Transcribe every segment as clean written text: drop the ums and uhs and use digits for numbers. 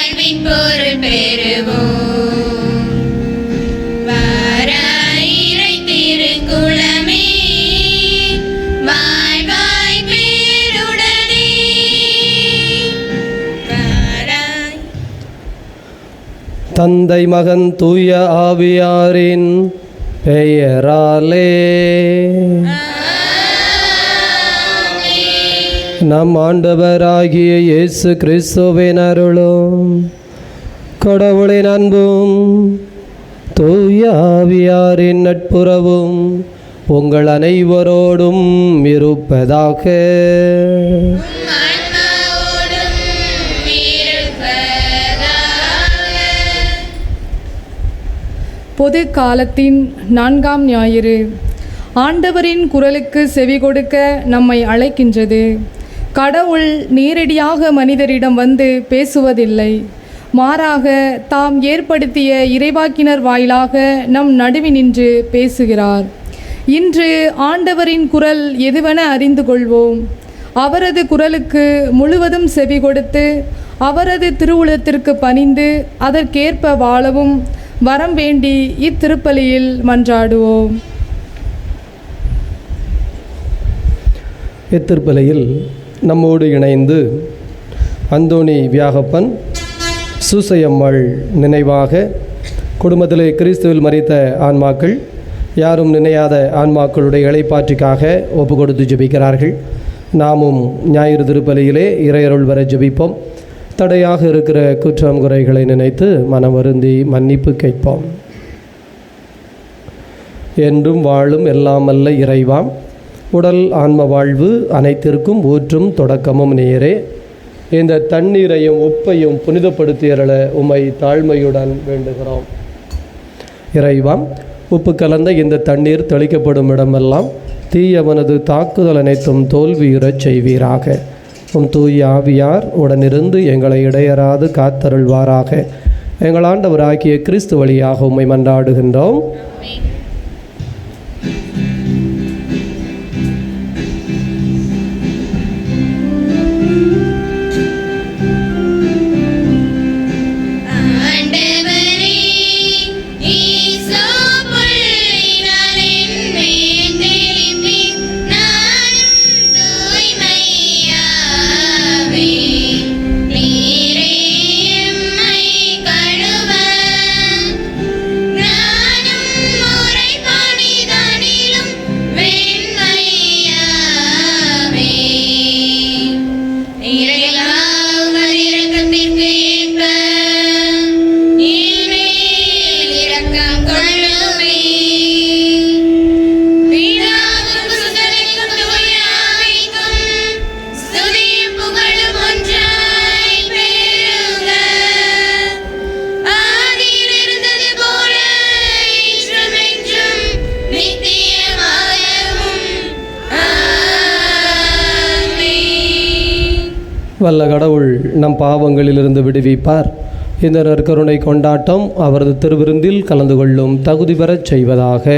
வாழ்வின் பொருள் பெறுவோம். வாராய் இறை திருக்குலமே, வாழ்வாய் பேருடனே. வாராய். தந்தை மகன் தூய ஆவியாரின் பெயராலே நம் ஆண்டவராகிய இயேசு கிறிஸ்துவின் அருளும் கடவுளின் அன்பும் தூய ஆவியாரின் நட்புறவும் உங்கள் அனைவரோடும் இருப்பதாக. பொது காலத்தின் 4ஆம் ஞாயிறு ஆண்டவரின் குரலுக்கு செவி கொடுக்க நம்மை அழைக்கின்றது. கடவுள் நேரடியாக மனிதரிடம் வந்து பேசுவதில்லை, மாறாக தாம் ஏற்படுத்திய இறைவாக்கினர் வாயிலாக நம் நடுவினின்று பேசுகிறார். இன்று ஆண்டவரின் குரல் எதுவென அறிந்து கொள்வோம். அவரது குரலுக்கு முழுவதும் செவி கொடுத்து அவரது திருவுளத்திற்கு பணிந்து அதற்கேற்ப வாழவும் வரம் வேண்டி இத்திருப்பலியில் மன்றாடுவோம். இத்திருப்பலியில் நம்மோடு இணைந்து அந்தோணி வியாகப்பன், சூசையம்மாள் நினைவாக குடும்பத்திலே கிறிஸ்துவில் மரித்த ஆன்மாக்கள், யாரும் நினையாத ஆன்மாக்களுடைய இளைப்பாற்றிக்காக ஒப்பு கொடுத்து ஜெபிக்கிறார்கள். நாமும் ஞாயிறு திருப்பலியிலே இறையருள் வர ஜெபிப்போம். தடையாக இருக்கிற குற்றம் குறைகளை நினைத்து மனம் வருந்தி மன்னிப்பு கேட்போம். என்றும் வாழும் எல்லாமல்ல இறைவாம், உடல் ஆன்ம வாழ்வு அனைத்திற்கும் ஊற்றும் தொடக்கமும் நீரே. இந்த தண்ணீரையும் உப்பையும் புனிதப்படுத்தியருள உம்மை தாழ்மையுடன் வேண்டுகிறோம். இறைவாம், உப்பு கலந்த இந்த தண்ணீர் தெளிக்கப்படும் இடமெல்லாம் தீயவனது தாக்குதல் அனைத்தும் தோல்வியுறச் செய்வீராக. உம் தூய ஆவியார் உடனிருந்து எங்களை இடையறாது காத்தருள்வாராக. எங்கள் ஆண்டவராகிய கிறிஸ்து வழியாக உம்மை மன்றாடுகின்றோம். வல்ல கடவுள் நம் பாவங்களிலிருந்து விடுவிப்பார். இந்த நற்கருணை கொண்டாட்டம் அவரது திருவிருந்தில் கலந்து கொள்ளும் தகுதி பெறச் செய்வதாக.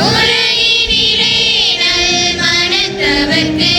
உலகினிலே நல் மனத்தவர்க்கு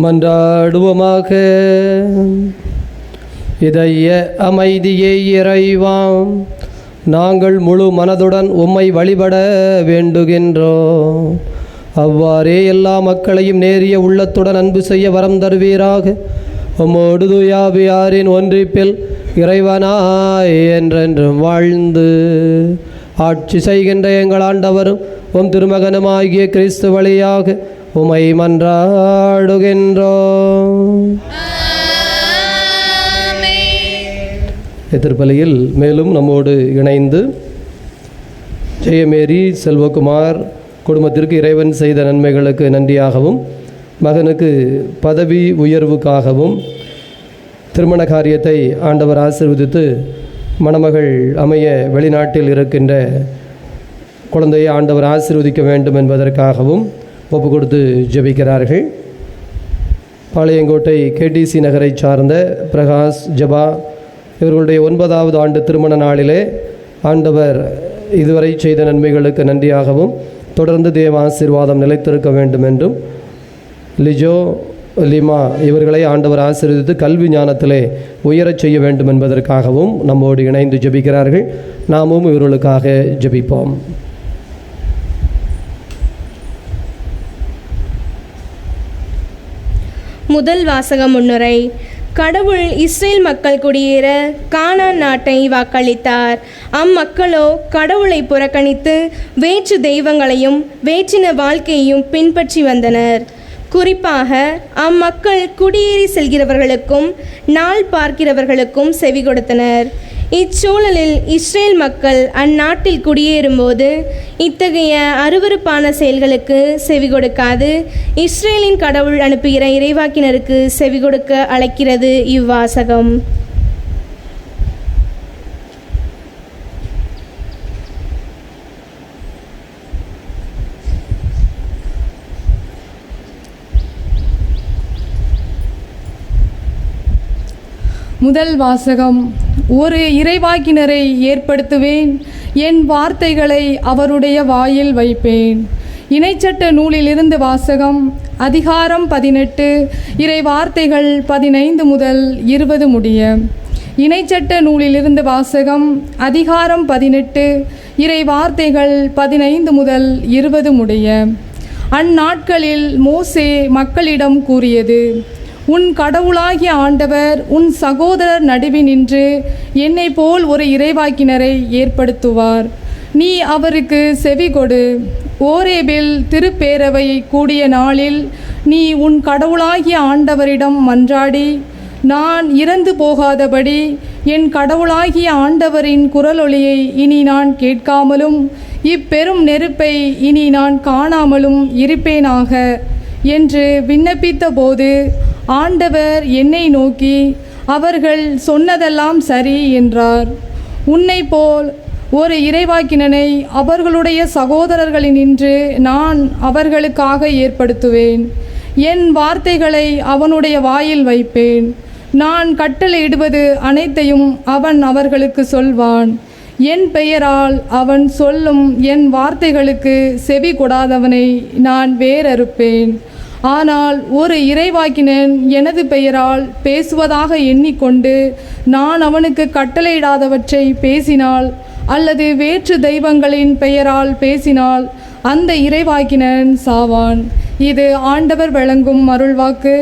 மன்றாடுவோமாக. இதய அமைதியை இறைவாம், நாங்கள் முழு மனதுடன் உம்மை வழிபட வேண்டுகின்றோம். அவ்வாறே எல்லா மக்களையும் நேரிய உள்ளத்துடன் அன்பு செய்ய வரம் தருவீராக. உம்மோடு தூயாவியாரின் ஒன்றிப்பில் இறைவனாய் என்றென்றும் வாழ்ந்து ஆட்சி செய்கின்ற எங்கள் ஆண்டவரும் உம் திருமகனுமாகிய கிறிஸ்து வழியாக உமை மன்றாடுகின்றோம். திருப்பலியில் மேலும் நம்மோடு இணைந்து ஜெயமேரி செல்வகுமார் குடும்பத்திற்கு இறைவன் செய்த நன்மைகளுக்கு நன்றியாகவும், மகனுக்கு பதவி உயர்வுக்காகவும், திருமண காரியத்தை ஆண்டவர் ஆசீர்வதித்து மணமகள் அமைய வெளிநாட்டில் இருக்கின்ற குழந்தையை ஆண்டவர் ஆசீர்வதிக்க வேண்டும் என்பதற்காகவும் ஒப்பு கொடுத்து ஜெபிக்கிறார்கள். பாளையங்கோட்டை கேடிசி நகரை சார்ந்த பிரகாஷ் ஜபா இவர்களுடைய 9வது ஆண்டு திருமண நாளிலே ஆண்டவர் இதுவரை செய்த நன்மைகளுக்கு நன்றியாகவும், தொடர்ந்து தேவ ஆசீர்வாதம் நிலைத்திருக்க வேண்டும் என்றும், லிஜோ லிமா இவர்களை ஆண்டவர் ஆசீர்வதித்து கல்வி ஞானத்திலே உயரச் செய்ய வேண்டும் என்பதற்காகவும் நம்மோடு இணைந்து ஜெபிக்கிறார்கள். நாமும் இவர்களுக்காக ஜெபிப்போம். முதல் வாசக முன்னுரை. கடவுள் இஸ்ரேல் மக்கள் குடியேற கானான் நாட்டை வாக்களித்தார். அம்மக்களோ கடவுளை புறக்கணித்து வேற்று தெய்வங்களையும் வேற்றின வாழ்க்கையையும் பின்பற்றி வந்தனர். குறிப்பாக அம்மக்கள் குடியேறி செல்கிறவர்களுக்கும் நாள் பார்க்கிறவர்களுக்கும் செவி கொடுத்தனர். இச்சூழலில் இஸ்ரேல் மக்கள் அந்நாட்டில் குடியேறும்போது இத்தகைய அருவருப்பான செயல்களுக்கு செவி கொடுக்காது இஸ்ரேலின் கடவுள் அனுப்புகிற இறைவாக்கினருக்கு செவி கொடுக்க அழைக்கிறது இவ்வாசகம். முதல் வாசகம். ஒரு இறைவாக்கினரை ஏற்படுத்துவேன், என் வார்த்தைகளை அவருடைய வாயில் வைப்பேன். இணைச்சட்ட நூலிலிருந்து வாசகம். அதிகாரம் 18, இறை வார்த்தைகள் 15 முதல் 20 முடிய. இணைச்சட்ட நூலிலிருந்து வாசகம். அதிகாரம் 18, இறை வார்த்தைகள் 15 முதல் 20 முடிய. அந்நாட்களில் மோசே மக்களிடம் கூறியது: உன் கடவுளாகிய ஆண்டவர் உன் சகோதரர் நடுவே நின்று என்னை போல் ஒரு இறைவாக்கினரை ஏற்படுத்துவார். நீ அவருக்கு செவி கொடு. ஓரேபில் திருப்பேரவை கூடிய நாளில் நீ உன் கடவுளாகிய ஆண்டவரிடம் மன்றாடி, நான் இறந்து போகாதபடி என் கடவுளாகிய ஆண்டவரின் குரலொலியை இனி நான் கேட்காமலும் இப்பெரும் நெருப்பை இனி நான் காணாமலும் இருப்பேனாக என்று விண்ணப்பித்த போது ஆண்டவர் என்னை நோக்கி, அவர்கள் சொன்னதெல்லாம் சரி என்றார். உன்னை போல் ஒரு இறைவாக்கினனை அவர்களுடைய சகோதரர்களினின்று நான் அவர்களுக்காக ஏற்படுத்துவேன். என் வார்த்தைகளை அவனுடைய வாயில் வைப்பேன். நான் கட்டளையிடுவது அனைத்தையும் அவன் அவர்களுக்கு சொல்வான். என் பெயரால் அவன் சொல்லும் என் வார்த்தைகளுக்கு செவி கொடாதவனை நான் வேறறுப்பேன். ஆனால் ஒரு இறைவாக்கினன் எனது பெயரால் பேசுவதாக எண்ணிக்கொண்டு நான் அவனுக்கு கட்டளையிடாதவற்றை பேசினால் அல்லது வேற்று தெய்வங்களின் பெயரால் பேசினால் அந்த இறைவாக்கினன் சாவான். இது ஆண்டவர் வழங்கும் அருள்வாக்கு.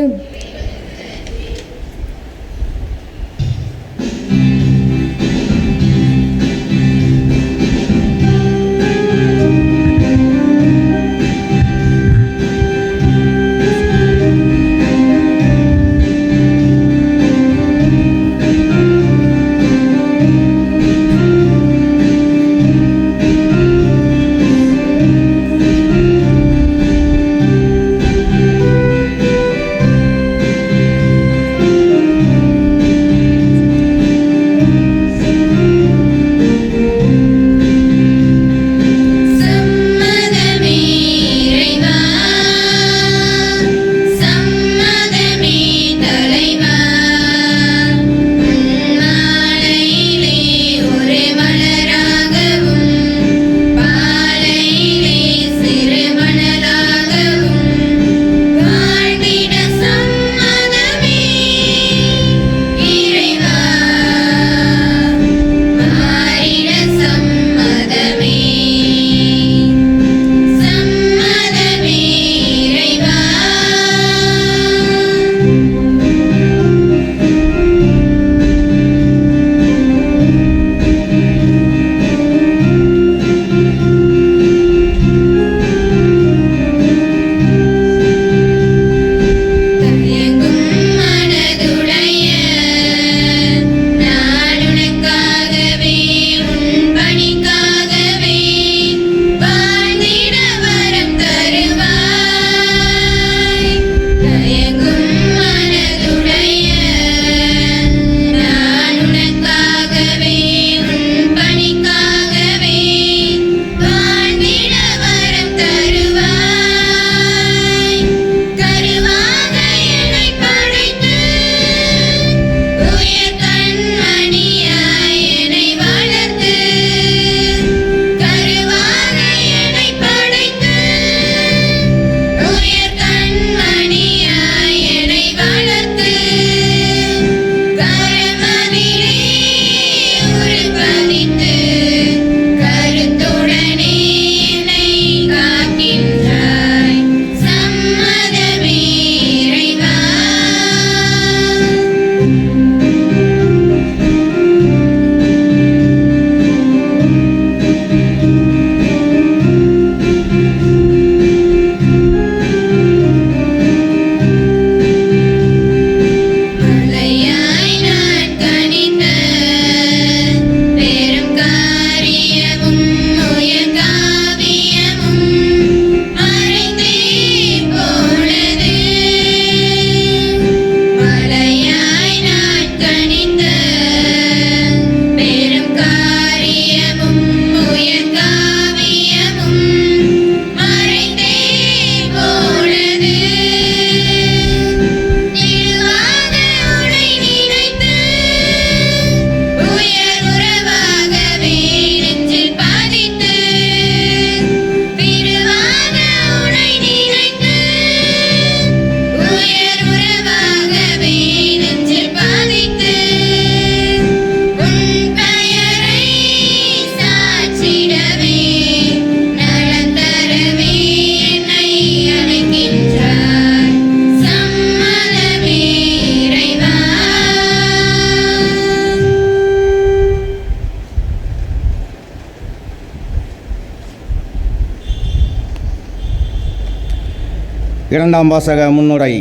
இரண்டாம் வாசக முன்னுரை.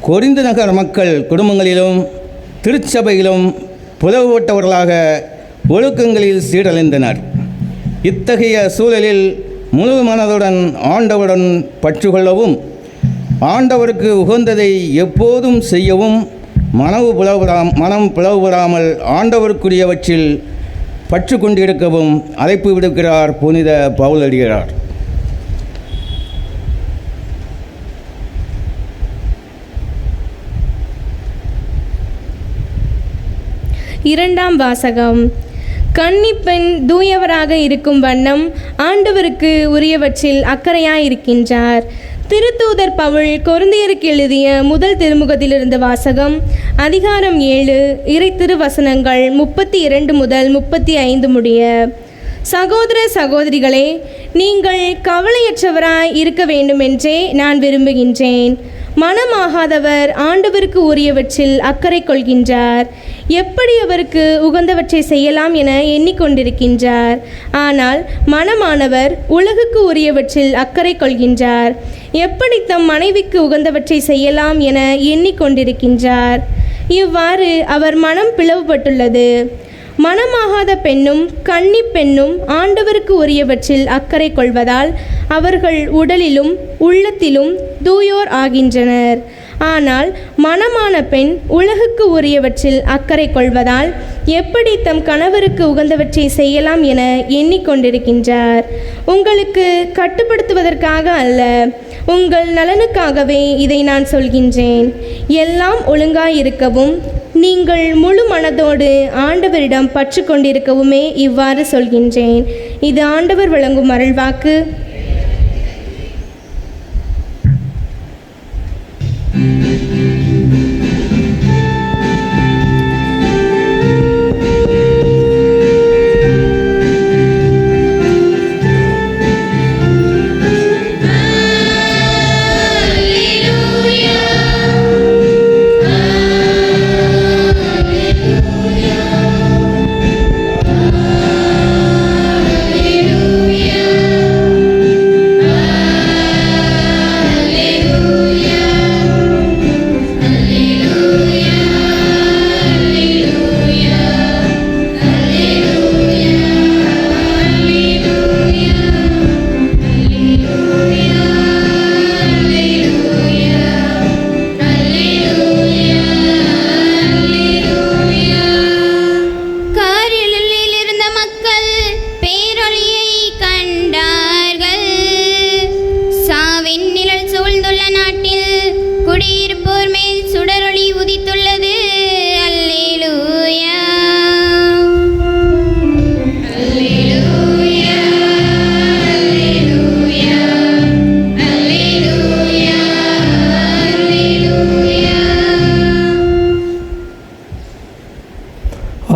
கொரிந்து நகர் மக்கள் குடும்பங்களிலும் திருச்சபையிலும் புலவுபட்டவர்களாக ஒழுக்கங்களில் சீரழிந்தனர். இத்தகைய சூழலில் முழு மனதுடன் ஆண்டவருடன் பற்றுக்கொள்ளவும், ஆண்டவருக்கு உகந்ததை எப்போதும் செய்யவும், மனம் பிளவுபடாமல் ஆண்டவருக்குரியவற்றில் பற்று கொண்டிருக்கவும் அழைப்பு விடுக்கிறார் புனித பவுலடிகளார். இரண்டாம் வாசகம். கன்னிப்பெண் தூயவராக இருக்கும் வண்ணம் ஆண்டவருக்கு உரியவற்றில் அக்கறையாயிருக்கின்றார். திருத்தூதர் பவுல் கொரிந்தியருக்கு எழுதிய முதல் திருமுகத்திலிருந்து வாசகம். அதிகாரம் 7, இறை திருவசனங்கள் 32 முதல் 35 முடிய. சகோதர சகோதரிகளே, நீங்கள் கவலையற்றவராய் இருக்க வேண்டுமென்றே நான் விரும்புகின்றேன். மனமாகாதவர் ஆண்டவருக்கு உரியவற்றில் அக்கறை கொள்கின்றார். எப்படி அவருக்கு உகந்தவற்றை செய்யலாம் என எண்ணிக்கொண்டிருக்கின்றார். ஆனால் மனமானவர் உலகுக்கு உரியவற்றில் அக்கறை கொள்கின்றார். எப்படி தம் மனைவிக்கு உகந்தவற்றை செய்யலாம் என எண்ணிக்கொண்டிருக்கின்றார். இவ்வாறு அவர் மனம் பிளவுபட்டுள்ளது. மனமாகாத பெண்ணும் கன்னி பெண்ணும் ஆண்டவருக்கு உரியவற்றில் அக்கறை கொள்வதால் அவர்கள் உடலிலும் உள்ளத்திலும் தூயோர் ஆகின்றனர். ஆனால் மனமான பெண் உலகுக்கு உரியவற்றில் அக்கறை கொள்வதால் எப்படி தம் கணவருக்கு உகந்தவற்றை செய்யலாம் என எண்ணிக்கொண்டிருக்கின்றார். உங்களுக்கு கட்டுப்படுத்துவதற்காக அல்ல, உங்கள் நலனுக்காகவே இதை நான் சொல்கின்றேன். எல்லாம் ஒழுங்காயிருக்கவும் நீங்கள் முழு மனதோடு ஆண்டவரிடம் பற்று கொண்டிருக்கவுமே இவ்வாறு சொல்கின்றேன். இது ஆண்டவர் வழங்கும் அருள்வாக்கு.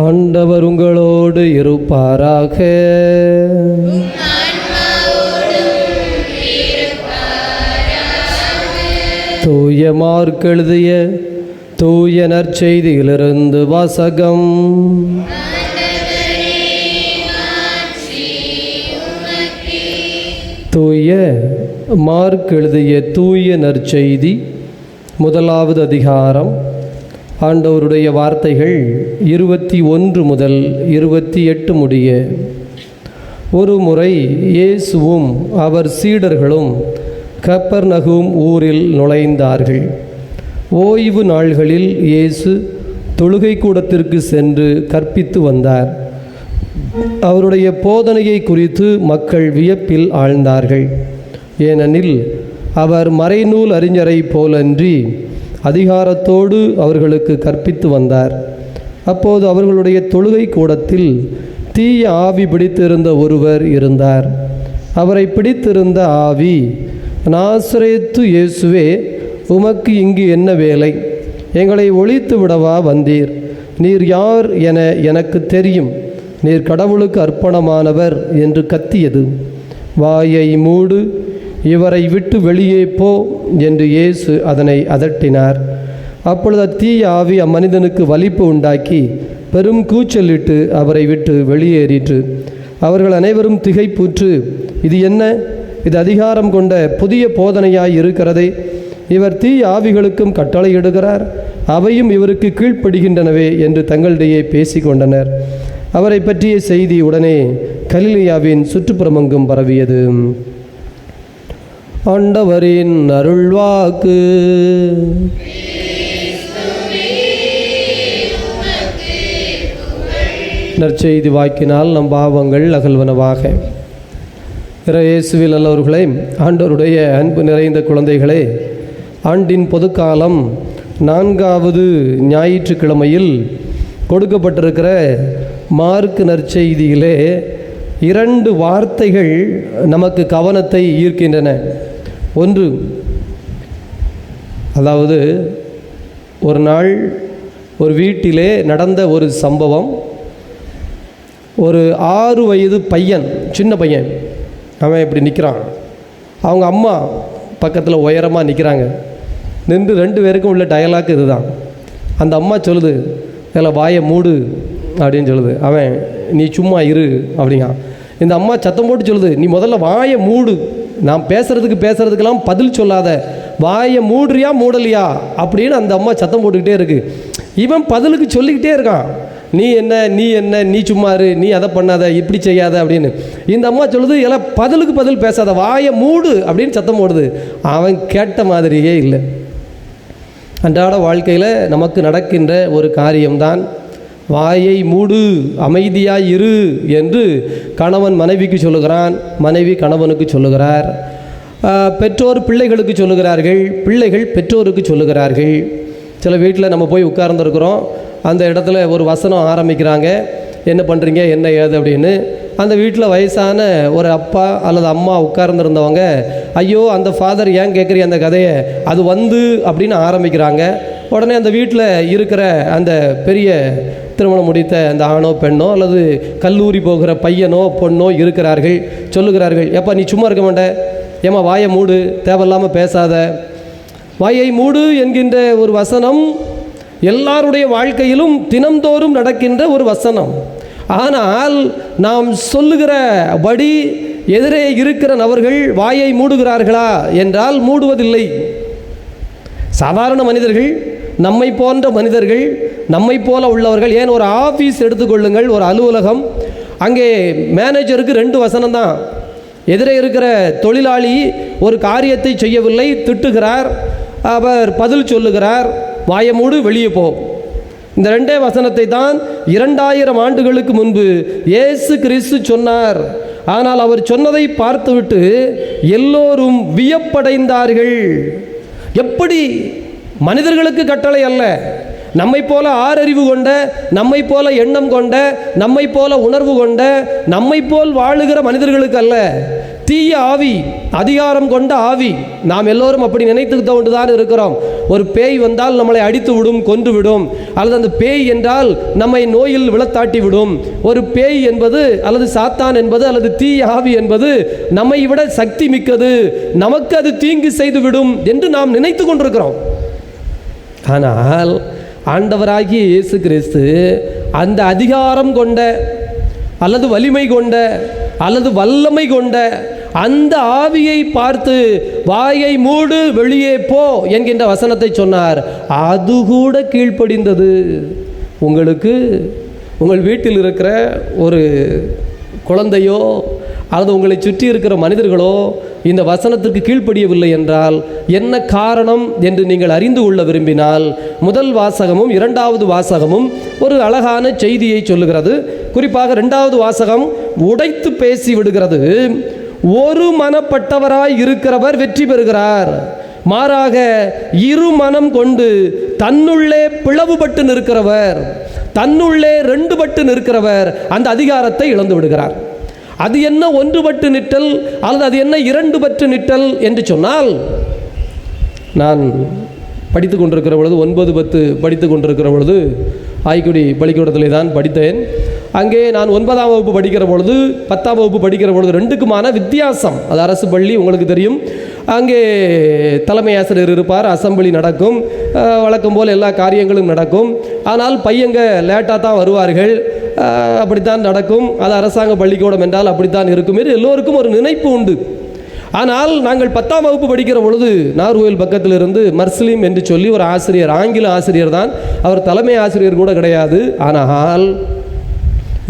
ஆண்டவர் உங்களோடு இருப்பாராக. தூய மார்க் எழுதிய தூய நற்செய்தியிலிருந்து வாசகம். தூய மார்க் எழுதிய தூய நற்செய்தி முதலாவது அதிகாரம். ஆண்டவருடைய வார்த்தைகள் 21 முதல் 28 முடிய. ஒரு முறை இயேசுவும் அவர் சீடர்களும் கப்பர்நகூம் ஊரில் நுழைந்தார்கள். ஓய்வு நாள்களில் இயேசு தொழுகை கூடத்திற்கு சென்று கற்பித்து வந்தார். அவருடைய போதனையை குறித்து மக்கள் வியப்பில் ஆழ்ந்தார்கள். ஏனெனில் அவர் மறைநூல் அறிஞரை போலன்றி அதிகாரத்தோடு அவர்களுக்கு கற்பித்து வந்தார். அப்போது அவர்களுடைய தொழுகை கூடத்தில் தீய ஆவி பிடித்திருந்த ஒருவர் இருந்தார். அவரை பிடித்திருந்த ஆவி, நாசரேத்து இயேசுவே, உமக்கு இங்கு என்ன வேலை? எங்களை ஒழித்து விடவா வந்தீர்? நீர் யார் என எனக்கு தெரியும். நீர் கடவுளுக்கு அர்ப்பணமானவர் என்று கத்தியது. வாயை மூடு, இவரை விட்டு வெளியே போ என்று இயேசு அதனை அதட்டினார். அப்பொழுது தீய ஆவி அம்மனிதனுக்கு வலிப்பு உண்டாக்கி பெரும் கூச்சலிட்டு அவரை விட்டு வெளியேறிற்று. அவர்கள் அனைவரும் திகைப்புற்று, இது என்ன இது அதிகாரம் கொண்ட புதிய போதனையாய் இருக்கிறதே. இவர் தீய ஆவிகளுக்கும் கட்டளையிடுகிறார், அவையும் இவருக்கு கீழ்ப்படுகின்றனவே என்று தங்களிடையே பேசிக்கொண்டனர். அவரை பற்றிய செய்தி உடனே கலிலேயாவின் சுற்றுப்புறமெங்கும் பரவியது. ஆண்டவரின் அருள்வாக்கு. நற்செய்தி வாக்கினால் நம் பாவங்கள் அகல்வனவாக. இயேசுவில் நல்லவர்களே, ஆண்டவருடைய அன்பு நிறைந்த குழந்தைகளே, ஆண்டின் பொதுக்காலம் 4வது ஞாயிற்றுக்கிழமையில் கொடுக்கப்பட்டிருக்கிற மார்க் நற்செய்தியிலே 2 வார்த்தைகள் நமக்கு கவனத்தை ஈர்க்கின்றன. ஒன்று, அதாவது ஒரு நாள் ஒரு வீட்டிலே நடந்த ஒரு சம்பவம். ஒரு 6 வயது பையன், சின்ன பையன், அவன் இப்படி நிற்கிறான். அவங்க அம்மா பக்கத்தில் உயரமாக நிற்கிறாங்க. நின்று 2 பேருக்கும் உள்ள டயலாக் இதுதான். அந்த அம்மா சொல்லுது, இதில் வாயை மூடு அப்படின்னு சொல்லுது. அவன் நீ சும்மா இரு அப்படிங்க. இந்த அம்மா சத்தம் போட்டு சொல்லுது, நீ முதல்ல வாயை மூடு, நான் பேசுறதுக்கெல்லாம் பதில் சொல்லாத, வாயை மூடுறியா மூடலையா அப்படின்னு அந்த அம்மா சத்தம் போட்டுக்கிட்டே இருக்கு. இவன் பதிலுக்கு சொல்லிக்கிட்டே இருக்கான், நீ என்ன நீ சும்மா இரு, நீ அதை பண்ணாத, இப்படி செய்யாத அப்படின்னு. இந்த அம்மா சொல்லுது, எல்லாம் பதிலுக்கு பதில் பேசாத, வாயை மூடு அப்படின்னு சத்தம் போடுது. அவன் கேட்ட மாதிரியே இல்லை. அன்றாட வாழ்க்கையில் நமக்கு நடக்கின்ற ஒரு காரியம்தான் வாயை மூடு, அமைதியாய் இரு என்று கணவன் மனைவிக்கு சொல்லுகிறான், மனைவி கணவனுக்கு சொல்லுகிறார். பெற்றோர் பிள்ளைகளுக்கு சொல்லுகிறார்கள், பிள்ளைகள் பெற்றோருக்கு சொல்லுகிறார்கள். சில வீட்டில் நம்ம போய் உட்கார்ந்துருக்குறோம், அந்த இடத்துல ஒரு வசனம் ஆரம்பிக்கிறாங்க, என்ன பண்ணுறீங்க என்ன ஏது அப்படின்னு. அந்த வீட்டில் வயசான ஒரு அப்பா அல்லது அம்மா உட்கார்ந்துருந்தவங்க, ஐயோ அந்த ஃபாதர் ஏன் கேட்குறீங்க அந்த கதையை, அது அப்படின்னு ஆரம்பிக்கிறாங்க. உடனே அந்த வீட்டில் இருக்கிற அந்த பெரிய திருமணம் முடித்த அந்த ஆணோ பெண்ணோ அல்லது கல்லூரி போகிற பையனோ பொண்ணோ இருக்கிறார்கள், சொல்லுகிறார்கள், எப்பா நீ சும்மா இருக்க மாட்டே, ஏம்மா வாயை மூடு, தேவையில்லாமல் பேசாத. வாயை மூடு என்கின்ற ஒரு வசனம் எல்லாருடைய வாழ்க்கையிலும் தினந்தோறும் நடக்கின்ற ஒரு வசனம். ஆனால் நாம் சொல்லுகிறபடி எதிரே இருக்கிற நபர்கள் வாயை மூடுகிறார்களா என்றால் மூடுவதில்லை. சாதாரண மனிதர்கள், நம்மை போன்ற மனிதர்கள், நம்மை போல உள்ளவர்கள், ஏன் ஒரு ஆஃபீஸ் எடுத்துக்கொள்ளுங்கள், ஒரு அலுவலகம், அங்கே மேனேஜருக்கு 2 வசனம் தான். எதிரே இருக்கிற தொழிலாளி ஒரு காரியத்தை செய்யவில்லை, திட்டுகிறார், அவர் பதில் சொல்லுகிறார், வாயை மூடு வெளியே போ. இந்த 2 வசனத்தை தான் 2000 ஆண்டுகளுக்கு முன்பு இயேசு கிறிஸ்து சொன்னார். ஆனால் அவர் சொன்னதை பார்த்துவிட்டு எல்லோரும் வியப்படைந்தார்கள். எப்படி? மனிதர்களுக்கு கட்டளை அல்ல, நம்மை போல ஆறறிவு கொண்ட, நம்மை போல எண்ணம் கொண்ட, நம்மை போல உணர்வு கொண்ட, நம்மை போல் வாழுகிற மனிதர்களுக்கு அல்ல. தீய ஆவி, அதிகாரம் கொண்ட ஆவி. நாம் எல்லோரும் அப்படி நினைத்து கொண்டுதான் இருக்கிறோம். ஒரு பேய் வந்தால் நம்மளை அடித்து விடும், கொன்று விடும், அல்லது அந்த பேய் என்றால் நம்மை நோயில் விழத்தாட்டி விடும். ஒரு பேய் என்பது அல்லது சாத்தான் என்பது அல்லது தீய ஆவி என்பது நம்மை விட சக்தி மிக்கது, நமக்கு அது தீங்கு செய்து விடும் என்று நாம் நினைத்து கொண்டிருக்கிறோம். ஆனால் ஆண்டவராகிய இயேசு கிறிஸ்து அந்த அதிகாரம் கொண்ட அல்லது வலிமை கொண்ட அல்லது வல்லமை கொண்ட அந்த ஆவியை பார்த்து வாயை மூடு வெளியே போ என்கின்ற வசனத்தை சொன்னார். அது கூட கீழ்ப்படிந்தது. உங்களுக்கு உங்கள் வீட்டில் இருக்கிற ஒரு குழந்தையோ அல்லது உங்களை சுற்றி இருக்கிற மனிதர்களோ இந்த வசனத்திற்கு கீழ்ப்படியவில்லை என்றால் என்ன காரணம் என்று நீங்கள் அறிந்து கொள்ள விரும்பினால், முதல் வாசகமும் 2வது வாசகமும் ஒரு அழகான செய்தியை சொல்லுகிறது. குறிப்பாக 2வது வாசகம் உடைத்து பேசி விடுகிறது. ஒரு மனப்பட்டவராய் இருக்கிறவர் வெற்றி பெறுகிறார், மாறாக இரு மனம் கொண்டு தன்னுள்ளே பிளவுபட்டு நிற்கிறவர், தன்னுள்ளே 2 பட்டு நிற்கிறவர் அந்த அதிகாரத்தை இழந்து விடுகிறார். அது என்ன ஒன்றுபட்டு நிற்றல் அல்லது அது என்ன 2 பட்டு நிற்றல் என்று சொன்னால், நான் படித்து கொண்டிருக்கிற பொழுது 9-10 படித்து கொண்டிருக்கிற பொழுது ஆய்க்குடி பள்ளிக்கூடத்திலே தான் படித்தேன். அங்கே நான் 9ஆம் வகுப்பு படிக்கிற பொழுது 10ஆம் வகுப்பு படிக்கிற பொழுது 2க்குமான வித்தியாசம். அது அரசு பள்ளி, உங்களுக்கு தெரியும். அங்கே தலைமை ஆசிரியர் இருப்பார், அசம்பிளி நடக்கும், வழக்கம் போல் எல்லா காரியங்களும் நடக்கும். ஆனால் பையங்க லேட்டாக தான் வருவார்கள், அப்படித்தான் நடக்கும். அது அரசாங்க பள்ளிக்கூடம் என்றால் அப்படித்தான் இருக்கும் என்று எல்லோருக்கும் ஒரு நினைப்பு உண்டு. ஆனால் நாங்கள் 10ஆம் வகுப்பு படிக்கிற பொழுது நார்கோயில் பக்கத்தில் இருந்து மர்சலிம் என்று சொல்லி ஒரு ஆசிரியர், ஆங்கில ஆசிரியர் தான், அவர் தலைமை ஆசிரியர் கூட கிடையாது. ஆனால்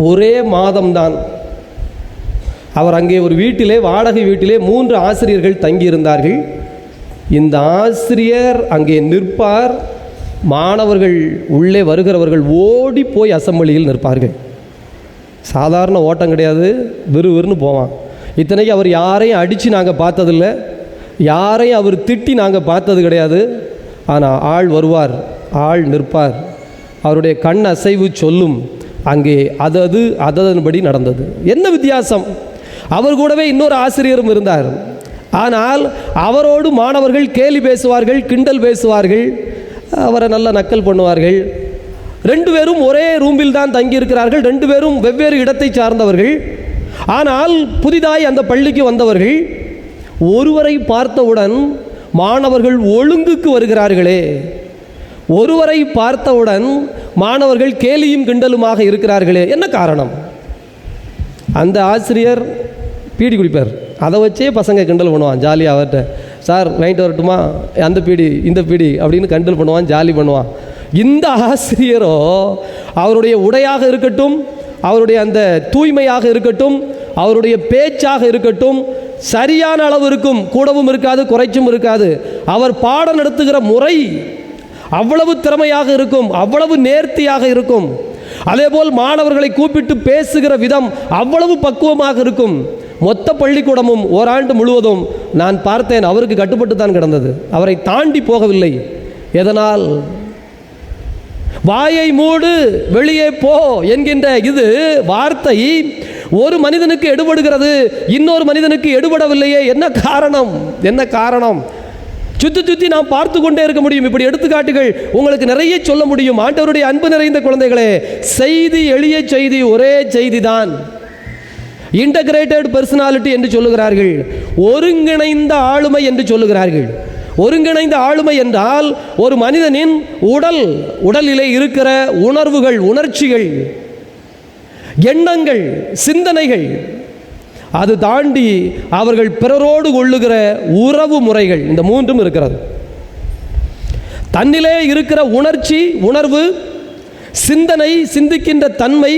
ஒரே மாதம்தான் அவர் அங்கே ஒரு வீட்டிலே, வாடகை வீட்டிலே 3 ஆசிரியர்கள் தங்கியிருந்தார்கள். இந்த ஆசிரியர் அங்கே நிற்பார், மாணவர்கள் உள்ளே வருகிறவர்கள் ஓடி போய் அசெம்பிளியில் நிற்பார்கள். சாதாரண ஓட்டம் கிடையாது, விறுவிறுன்னு போவான். இத்தனைக்கு அவர் யாரையும் அடித்து நாங்கள் பார்த்ததில்லை, யாரையும் அவர் திட்டி நாங்கள் பார்த்தது கிடையாது. ஆனால் ஆள் வருவார், ஆள் நிற்பார், அவருடைய கண் அசைவு சொல்லும் அங்கே அதன்படி நடந்தது. என்ன வித்தியாசம்? அவர் கூடவே இன்னொரு ஆசிரியரும் இருந்தார். ஆனால் அவரோடு மாணவர்கள் கேலி பேசுவார்கள், கிண்டல் பேசுவார்கள், அவரை நல்ல நக்கல் பண்ணுவார்கள். 2 பேரும் ஒரே ரூமில் தான் தங்கியிருக்கிறார்கள், 2 பேரும் வெவ்வேறு இடத்தை சார்ந்தவர்கள். ஆனால் புதிதாய் அந்த பள்ளிக்கு வந்தவர்கள் ஒருவரை பார்த்தவுடன் மாணவர்கள் ஒழுங்குக்கு வருகிறார்களே, ஒருவரை பார்த்தவுடன் மாணவர்கள் கேலியும் கிண்டலுமாக இருக்கிறார்களே, என்ன காரணம்? அந்த ஆசிரியர் பீடி குடிப்பார், அதை வச்சே பசங்க கிண்டல் பண்ணுவான் ஜாலியாக. அவர்கிட்ட சார் வாங்கிட்டு வரட்டுமா, அந்த பீடி இந்த பீடி அப்படின்னு கிண்டல் பண்ணுவான், ஜாலி பண்ணுவான். இந்த ஆசிரியரோ அவருடைய உடையாக இருக்கட்டும், அவருடைய அந்த தூய்மையாக இருக்கட்டும், அவருடைய பேச்சாக இருக்கட்டும், சரியான அளவு இருக்கும், கூடவும் இருக்காது குறைச்சும் இருக்காது. அவர் பாடம் நடத்துகிற முறை அவ்வளவு திறமையாக இருக்கும், அவ்வளவு நேர்த்தியாக இருக்கும். அதேபோல் மாணவர்களை கூப்பிட்டு பேசுகிற விதம் அவ்வளவு பக்குவமாக இருக்கும். மொத்த பள்ளிக்கூடமும் ஓராண்டு முழுவதும் நான் பார்த்தேன், அவருக்கு கட்டுப்பட்டு தான் கிடந்தது, அவரை தாண்டி போகவில்லை. எதனால்? வாயை மூடு வெளியே போ என்கின்ற இது வார்த்தை ஒரு மனிதனுக்கு எடுபடுகிறது, இன்னொரு மனிதனுக்கு எடுபடவில்லையே. என்ன காரணம்? என்ன காரணம்? சுற்றி நாம் பார்த்து கொண்டே இருக்க முடியும். இப்படி எடுத்துக்காட்டுகள் உங்களுக்கு நிறைய சொல்ல முடியும். ஆண்டவருடைய அன்பு நிறைந்த குழந்தைகளே, செய்தி எளிய செய்தி, ஒரே செய்தி தான். இன்டகிரேட்டட் பர்சனாலிட்டி என்று சொல்லுகிறார்கள், ஒருங்கிணைந்த ஆளுமை என்று சொல்லுகிறார்கள். ஒருங்கிணைந்த ஆளுமை என்றால் ஒரு மனிதனின் உடலிலே இருக்கிற உணர்வுகள், உணர்ச்சிகள், எண்ணங்கள், சிந்தனைகள், அது தாண்டி அவர்கள் பிறரோடு கொள்ளுகிற உறவு முறைகள், இந்த 3ம் இருக்கிறது. தன்னிலே இருக்கிற உணர்ச்சி, உணர்வு, சிந்தனை, சிந்திக்கின்ற தன்மை,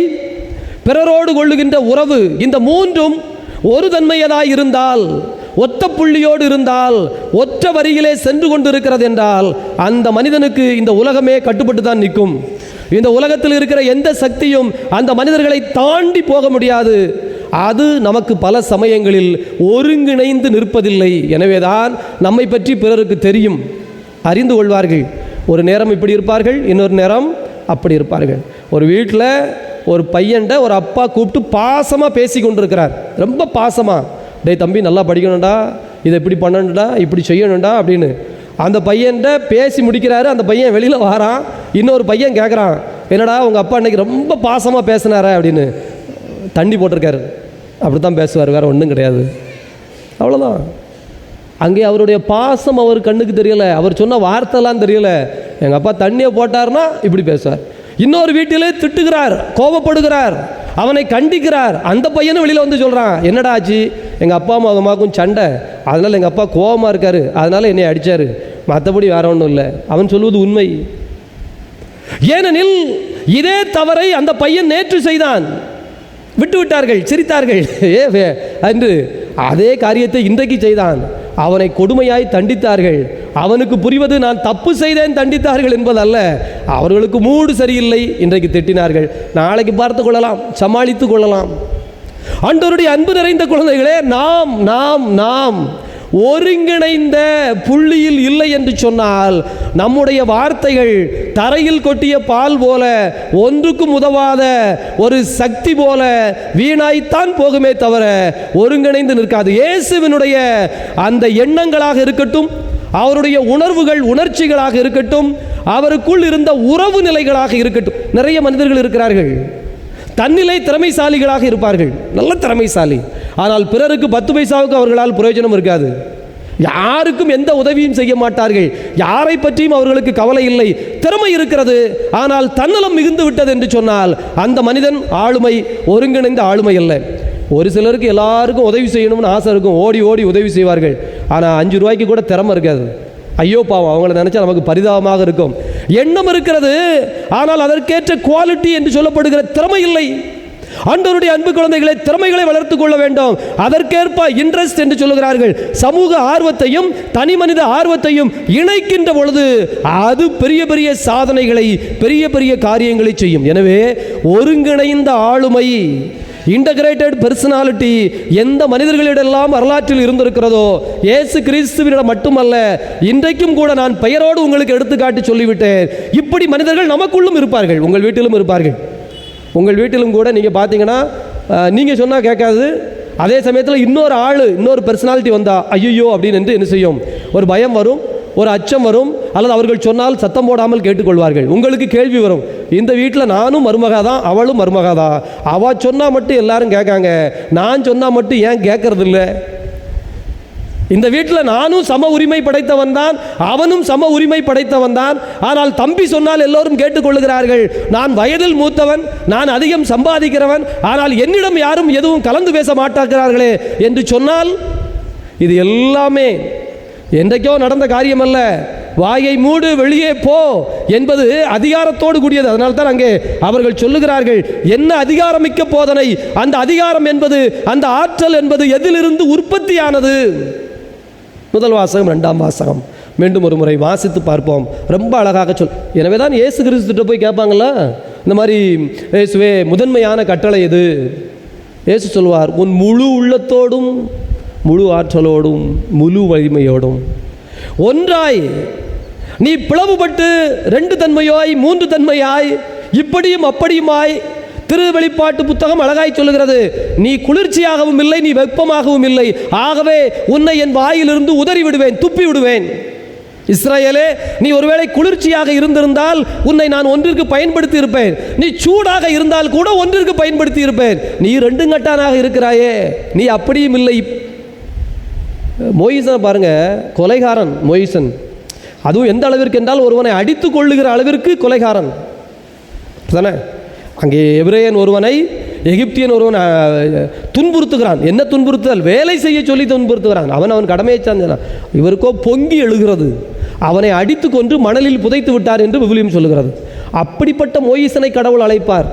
பிறரோடு கொள்ளுகின்ற உறவு, இந்த 3ம் ஒரு தன்மையதாய் இருந்தால், ஒத்த புள்ளியோடு இருந்தால், ஒற்ற வரியிலே சென்று கொண்டிருக்கிறது என்றால், அந்த மனிதனுக்கு இந்த உலகமே கட்டுப்பட்டு தான் நிற்கும். இந்த உலகத்தில் இருக்கிற எந்த சக்தியும் அந்த மனிதர்களை தாண்டி போக முடியாது. அது நமக்கு பல சமயங்களில் ஒருங்கிணைந்து நிற்பதில்லை. எனவேதான் நம்மை பற்றி பிறருக்கு தெரியும், அறிந்து கொள்வார்கள். ஒரு நேரம் இப்படி இருப்பார்கள், இன்னொரு நேரம் அப்படி இருப்பார்கள். ஒரு வீட்டில் ஒரு பையன்ட்ட ஒரு அப்பா கூப்பிட்டு பாசமாக பேசி கொண்டிருக்கிறார், ரொம்ப பாசமாக, டேய் தம்பி நல்லா படிக்கணும்டா, இதை இப்படி பண்ணணும்டா, இப்படி செய்யணும்டா அப்படின்னு. அந்த பையன்ட்ட பேசி முடிக்கிறாரு, அந்த பையன் வெளியில் வரான். இன்னொரு பையன் கேட்குறான், என்னடா உங்கள் அப்பா அன்றைக்கி ரொம்ப பாசமாக பேசினாரா அப்படின்னு. தண்ணி போட்டிருக்காரு, அப்படி தான் பேசுவார், வேறு ஒன்றும் கிடையாது, அவ்வளோதான். அங்கே அவருடைய பாசம் அவர் கண்ணுக்கு தெரியலை, அவர் சொன்ன வார்த்தைலாம் தெரியலை. எங்கள் அப்பா தண்ணியை போட்டார்னா இப்படி பேசுவார். இன்னொரு வீட்டிலே திட்டுகிறார், கோபப்படுகிறார், அவனை கண்டிக்கிறார். அந்த பையனும் வெளியில் வந்து சொல்கிறான், என்னடா ஆச்சு, எங்கள் அப்பா அம்மாவுக்கும் சண்டை, அதனால் எங்கள் அப்பா கோபமாக இருக்கார், அதனால் என்னை அடித்தார், மற்றபடி வேற ஒன்றும் இல்லை. அவன் சொல்வது உண்மை. ஏனெனில் இதே தவறை அந்த பையன் நேற்று செய்தான், விட்டு விட்டார்கள், சிரித்தார்கள் என்று. அதே காரியத்தை இன்றைக்கு செய்தான், அவனை கொடுமையாய் தண்டித்தார்கள். அவனுக்கு புரிவது நான் தப்பு செய்தேன் தண்டித்தார்கள் என்பதல்ல, அவர்களுக்கு மூடு சரியில்லை, இன்றைக்கு திட்டினார்கள், நாளைக்கு பார்த்து கொள்ளலாம், சமாளித்து கொள்ளலாம். ஆண்டவருடைய அன்பு நிறைந்த குழந்தைகளே, நாம் ஒருங்கிணைந்த புள்ளியில் இல்லை என்று சொன்னால் நம்முடைய வார்த்தைகள் தரையில் கொட்டிய பால் போல, ஒன்றுக்கும் உதவாத ஒரு சக்தி போல வீணாய்த்தான் போகுமே தவிர ஒருங்கிணைந்து நிற்காது. இயேசுவினுடைய அந்த எண்ணங்களாக இருக்கட்டும், அவருடைய உணர்வுகள், உணர்ச்சிகளாக இருக்கட்டும், அவருக்குள் இருந்த உறவு நிலைகளாக இருக்கட்டும். நிறைய மனிதர்கள் இருக்கிறார்கள், தன்னிலை திறமைசாலிகளாக இருப்பார்கள், நல்ல திறமைசாலி, ஆனால் பிறருக்கு 10 பைசாவுக்கு அவர்களால் பிரயோஜனம் இருக்காது. யாருக்கும் எந்த உதவியும் செய்ய மாட்டார்கள், யாரை பற்றியும் அவர்களுக்கு கவலை இல்லை. திறமை இருக்கிறது, ஆனால் தன்னலம் மிகுந்து விட்டது என்று சொன்னால் அந்த மனிதன் ஆளுமை, ஒருங்கிணைந்த ஆளுமை அல்ல. ஒரு சிலருக்கு எல்லாருக்கும் உதவி செய்யணும்னு ஆசை இருக்கும், ஓடி ஓடி உதவி செய்வார்கள். ஆனால் 5 ரூபாய்க்கு கூட திறமை இருக்காது. ஐயோ பாவம், அவங்கள நினைச்சா நமக்கு பரிதாபமாக இருக்கும். எண்ணம் இருக்கிறது, ஆனால் அதற்கேற்ற குவாலிட்டி என்று சொல்லப்படுகிற திறமை இல்லை. ஆண்டவருடைய அன்பு குழந்தைகளை, திறமைகளை வளர்த்துக் கொள்ள வேண்டும். அதற்கேற்ப இன்ட்ரெஸ்ட் என்று சொல்லுகிறார்கள். சமூக ஆர்வத்தையும் தனி மனித ஆர்வத்தையும் இணைக்கின்ற பொழுது அது பெரிய பெரிய சாதனைகளை, பெரிய பெரிய காரியங்களை செய்யும். எனவே ஒருங்கிணைந்த ஆளுமை, இன்டகிரேட்டட் பர்சனாலிட்டி எந்த மனிதர்களிடெல்லாம் வரலாற்றில் இருந்திருக்கிறதோ, இயேசு கிறிஸ்துவினிடம் மட்டுமல்ல, இன்றைக்கும் கூட நான் பெயரோடு உங்களுக்கு எடுத்துக்காட்டி சொல்லிவிட்டேன். இப்படி மனிதர்கள் நமக்குள்ளும் இருப்பார்கள், உங்கள் வீட்டிலும் இருப்பார்கள். உங்கள் வீட்டிலும் கூட நீங்கள் பார்த்தீங்கன்னா, நீங்கள் சொன்னால் கேட்காது, அதே சமயத்தில் இன்னொரு பர்சனாலிட்டி வந்தால் ஐயோ அப்படின்னு என்ன செய்யும்? ஒரு பயம் வரும், ஒரு அச்சம் வரும், அல்லது அவர்கள் சொன்னால் சத்தம் போடாமல் கேட்டுக்கொள்வார்கள். உங்களுக்கு கேள்வி வரும், இந்த வீட்டில் நானும் மருமகா தான், அவளும் மருமகா தான், அவள் சொன்னால் மட்டும் எல்லாரும் கேட்காங்க, நான் சொன்னால் மட்டும் ஏன் கேட்கறது இல்லை? இந்த வீட்டில் நானும் சம உரிமை படைத்தவன் தான், அவனும் சம உரிமை படைத்தவன் தான். ஆனால் தம்பி சொன்னால் எல்லோரும் கேட்டுக்கொள்ளுகிறார்கள். நான் வயதில் மூத்தவன், நான் அதிகம் சம்பாதிக்கிறவன், ஆனால் என்னிடம் யாரும் எதுவும் கலந்து பேச மாட்டார்களே என்று சொன்னால், இது எல்லாமே என்றைக்கோ நடந்த காரியம் அல்ல. வாயை மூடு, வெளியே போ என்பது அதிகாரத்தோடு கூடியது. அதனால தான் அங்கே அவர்கள் சொல்லுகிறார்கள், என்ன அதிகாரமிக்க போதனை, அந்த அதிகாரம் என்பது, அந்த ஆற்றல் என்பது எதிலிருந்து உற்பத்தியானது? முதல் வாசகம், 2ஆம் வாசகம் மீண்டும் ஒரு முறை வாசித்து பார்ப்போம். ரொம்ப அழகாக எனவே தான் இயேசு கிறிஸ்துட்ட போய் கேட்பாங்களா, இந்த மாதிரி இயேசுவே முதன்மையான கட்டளை எது? இயேசு சொல்வார், உன் முழு உள்ளத்தோடும் முழு ஆற்றலோடும் முழு வலிமையோடும் ஒன்றாய் நீ பிளவுபட்டு 2 தன்மையாய் 3 தன்மையாய் இப்படியும் அப்படியுமாய், திருவெளிப்பாட்டு புத்தகம் அழகாய் சொல்லுகிறது, நீ குளிர்ச்சியாகவும் இல்லை, நீ வெப்பமாகவும் இல்லை, ஆகவே உன்னை என் வாயிலிருந்து உதறி விடுவேன், துப்பி விடுவேன். இஸ்ரவேலே, நீ ஒருவேளை குளிர்ச்சியாக இருந்திருந்தால் உன்னை நான் ஒன்றிற்கு பயன்படுத்தி இருப்பேன், நீ சூடாக இருந்தால் கூட ஒன்றிற்கு பயன்படுத்தி இருப்பேன். நீ 2 கட்டானாக இருக்கிறாயே, நீ அப்படியும் இல்லை. மோயிசனை பாருங்க, கொலைகாரன் மோயிசன். அதுவும் எந்த அளவிற்கு என்றால் ஒருவனை அடித்து கொள்ளுகிற அளவிற்கு கொலைகாரன் தானே. அங்கே எபிரேயன் ஒருவனை, எகிப்தியன் ஒருவன் துன்புறுத்துகிறான். என்ன துன்புறுத்துதல்? வேலை செய்ய சொல்லி துன்புறுத்துகிறான். அவன் கடமையை சார்ந்தான். இவருக்கோ பொங்கி எழுகிறது. அவனை அடித்து கொண்டு மணலில் புதைத்து விட்டார் என்று விவிலியம் சொல்லுகிறது. அப்படிப்பட்ட மோயிசனை கடவுள் அழைப்பார்.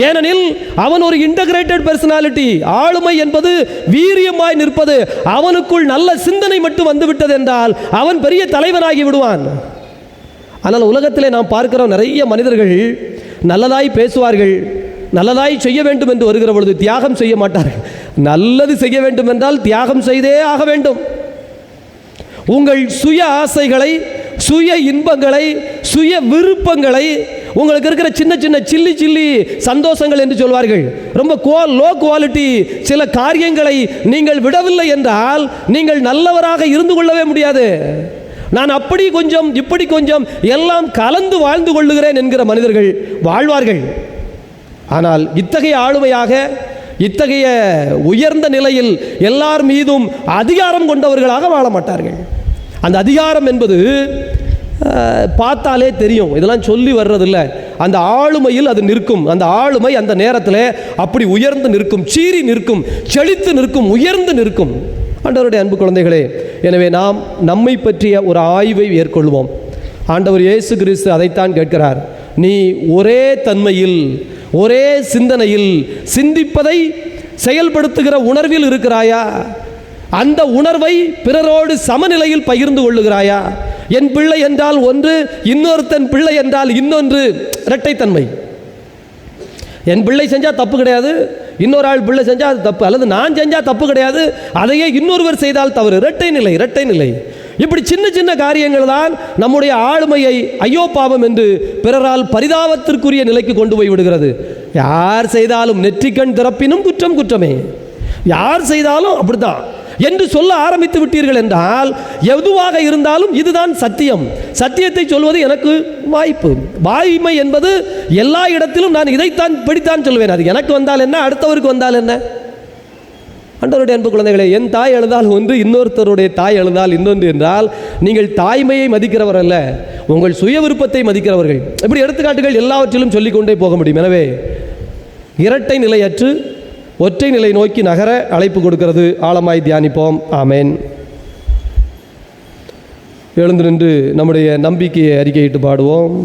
ஏனெனில் அவன் ஒரு இன்டகிரேட்டட் பர்சனாலிட்டி. ஆளுமை என்பது வீரியமாய் நிற்பது. அவனுக்குள் நல்ல சிந்தனை மட்டும் வந்துவிட்டது என்றால் அவன் பெரிய தலைவனாகி விடுவான். ஆனால் உலகத்திலே நாம் பார்க்கிற நிறைய மனிதர்கள் நல்லதாய் பேசுவார்கள், நல்லதாய் செய்ய வேண்டும் என்று வருகிற பொழுது தியாகம் செய்ய மாட்டார்கள். நல்லது செய்ய வேண்டும் என்றால் தியாகம் செய்தே ஆக வேண்டும். உங்கள் சுய ஆசைகளை, சுய இன்பங்களை, சுய விருப்பங்களை, உங்களுக்கு இருக்கிற சின்ன சின்ன சில்லி சந்தோஷங்கள் என்று சொல்வார்கள், ரொம்ப லோ குவாலிட்டி சில காரியங்களை நீங்கள் விடவில்லை என்றால் நீங்கள் நல்லவராக இருந்து கொள்ளவே முடியாது. நான் அப்படி கொஞ்சம் இப்படி கொஞ்சம் எல்லாம் கலந்து வாழ்ந்து கொள்ளுகிறேன் என்கிற மனிதர்கள் வாழ்வார்கள். ஆனால் இத்தகைய ஆளுமையாக, இத்தகைய உயர்ந்த நிலையில் எல்லார் மீதும் அதிகாரம் கொண்டவர்களாக வாழ மாட்டார்கள். அந்த அதிகாரம் என்பது பார்த்தாலே தெரியும், இதெல்லாம் சொல்லி வர்றதில்லை. அந்த ஆளுமையில் அது நிற்கும். அந்த ஆளுமை அந்த நேரத்தில் அப்படி உயர்ந்து நிற்கும், சீறி நிற்கும், செழித்து நிற்கும், உயர்ந்து நிற்கும். ஆண்டவருடைய அன்பு குழந்தைகளே, எனவே நாம் நம்மை பற்றிய ஒரு ஆய்வை ஏற்கொள்வோம். ஆண்டவர் இயேசு கிறிஸ்து அதைத்தான் கேட்கிறார். நீ ஒரே தன்மையில், ஒரே சிந்தனையில், சிந்திப்பதை செயல்படுத்துகிற உணர்வில் இருக்கிறாயா? அந்த உணர்வை பிறரோடு சமநிலையில் பகிர்ந்து கொள்ளுகிறாயா? என் பிள்ளை என்றால் ஒன்று, இன்னொருத்தன் பிள்ளை என்றால் இன்னொன்று. இரட்டைத்தன்மை. என் பிள்ளை செஞ்சால் தப்பு கிடையாது, இன்னொரு ஆள் பிள்ளை செஞ்சால் அது தப்பு, அல்லது நான் செஞ்சால் தப்பு கிடையாது, அதையே இன்னொருவர் செய்தால் தவறு. இரட்டை நிலை. இப்படி சின்ன சின்ன காரியங்கள் தான் நம்முடைய ஆளுமையை ஐயோ பாவம் என்று பிறரால் பரிதாபத்திற்குரிய நிலைக்கு கொண்டு போய் விடுகிறது. யார் செய்தாலும் நெற்றிக்கண் திறப்பினும் குற்றம் குற்றமே. யார் செய்தாலும் அப்படித்தான் என்று சொல்ல ஆரம்பித்து விட்டீர்கள் என்றால் எதுவாக இருந்தாலும் இதுதான் சத்தியம். சத்தியத்தை சொல்வது எனக்கு வாய்ப்பு. வாய்மை என்பது எல்லா இடத்திலும் நான் இதைத்தான் படித்தான் சொல்வேன். அது எனக்கு வந்தால் என்ன, அடுத்தவருக்கு வந்தால் என்ன? ஆண்டவருடைய அன்பு குழந்தைகளே, என் தாய் எழுதால் ஒன்று, இன்னொருத்தருடைய தாய் எழுதால் இன்னொன்று என்றால் நீங்கள் தாய்மையை மதிக்கிறவர் அல்ல, உங்கள் சுய விருப்பத்தை மதிக்கிறவர்கள். இப்படி எடுத்துக்காட்டுகள் எல்லாவற்றிலும் சொல்லிக்கொண்டே போக முடியும். எனவே இரட்டை நிலையற்று ஒற்றை நிலை நோக்கி நகர அழைப்பு கொடுக்கிறது. ஆழமாய் தியானிப்போம். ஆமேன். எழுந்து நின்று நம்முடைய நம்பிக்கையை அறிக்கையிட்டு பாடுவோம்.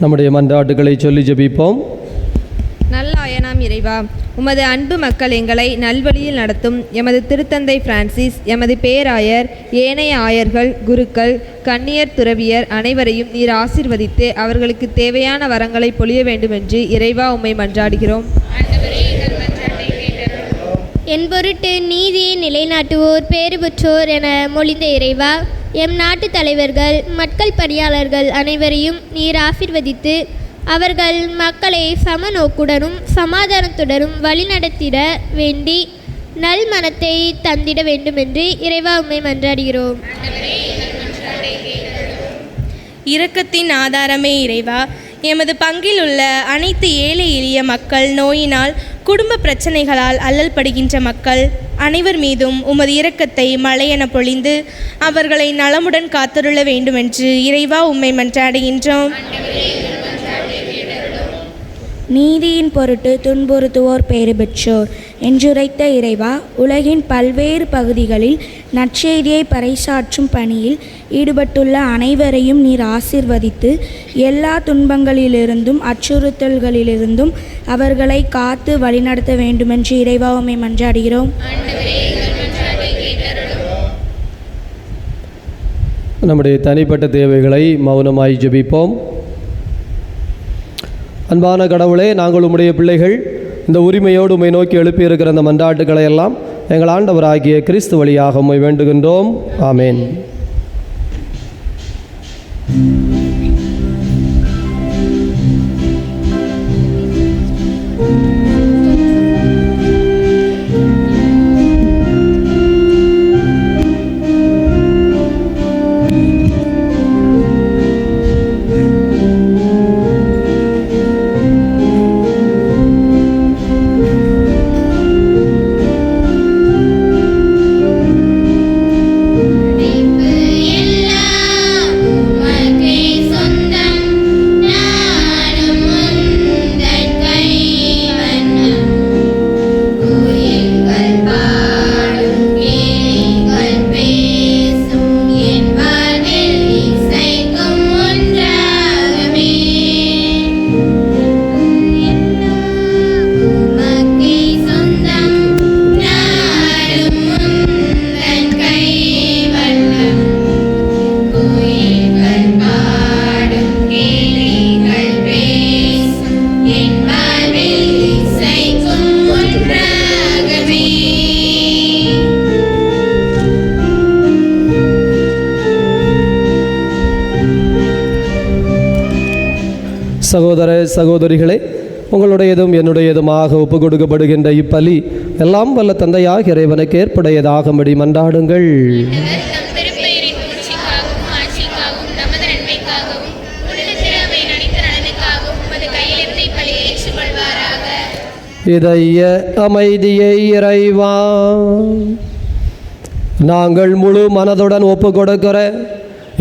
நம்முடைய மன்றாட்டுகளை சொல்லி ஜெபிப்போம். நல்ல ஆயனாம் இறைவா, உமது அன்பு மக்கள் எங்களை நல்வழியில் நடத்தும் எமது திருத்தந்தை பிரான்சிஸ், எமது பேராயர், ஏனைய ஆயர்கள், குருக்கள், கன்னியர், துறவியர் அனைவரையும் நீர் ஆசீர்வதித்து அவர்களுக்கு தேவையான வரங்களை பொழிய வேண்டுமென்று இறைவா உம்மை மன்றாடுகிறோம். என் பொருட்டு நீதியை நிலைநாட்டுவோர் பேறு பெற்றோர் என மொழிந்த இறைவா, எம் நாட்டு தலைவர்கள், மக்கள் பணியாளர்கள் அனைவரையும் நீர் ஆசீர்வதித்து அவர்கள் மக்களை சமநோக்குடனும் சமாதானத்துடனும் வழிநடத்திட வேண்டி நல் மனத்தை தந்திட வேண்டுமென்று இறைவா உம்மை மன்றாடுகிறோம். இரக்கத்தின் ஆதாரமே இறைவா, எமது பங்கில் உள்ள அனைத்து ஏழை எளிய மக்கள், நோயினால், குடும்ப பிரச்சனைகளால் அல்லல் படுகின்ற மக்கள் அனைவர் மீதும் உமது இரக்கத்தை மழையென பொழிந்து அவர்களை நலமுடன் காத்தருள வேண்டுமென்று இறைவா உம்மை மன்றாடுகின்றோம். நீதியின் பொருட்டு துன்புறுத்துவோர் பேறு பெற்றோர் என்றுரைத்த இறைவா, உலகின் பல்வேறு பகுதிகளில் நற்செய்தியை பறைசாற்றும் பணியில் ஈடுபட்டுள்ள அனைவரையும் நீர் ஆசீர்வதித்து எல்லா துன்பங்களிலிருந்தும் அச்சுறுத்தல்களிலிருந்தும் அவர்களை காத்து வழிநடத்த வேண்டுமென்று இறைவா உம்மை மன்றாடுகிறோம். நம்முடைய தனிப்பட்ட தேவைகளை மௌனமாய் ஜெபிப்போம். அன்பான கடவுளே, நாங்கள் உம்முடைய பிள்ளைகள் இந்த உரிமையோடு உம்மை நோக்கி எழுப்பியிருக்கிற அந்த மன்றாட்டுக்களை எல்லாம் எங்கள் ஆண்டவராகிய கிறிஸ்து வழியாக உம்மை வேண்டுகின்றோம். ஆமேன். எல்லாம் உமக்கே சகோதர சகோதரிகளே, உங்களுடையதும் என்னுடையதுமாக ஒப்பு கொடுக்கப்படுகின்ற இப்பலி எல்லாம் வல்ல தந்தையாக இறைவனுக்கு ஏற்புடையதாகும்படி மன்றாடுங்கள். நம் திருப்பெயரின் புகழ்ச்சிக்காகவும் ஆட்சிக்காகவும் நமது நன்மைக்காகவும் உலகத்திறவை நடித்த நலனுக்காகவும் உமது கையிலிருந்து இப்பலியை ஏற்றுக்கொள்வாராக. இதய அமைதியை இறைவா, நாங்கள் முழு மனதுடன் ஒப்பு கொடுக்கிற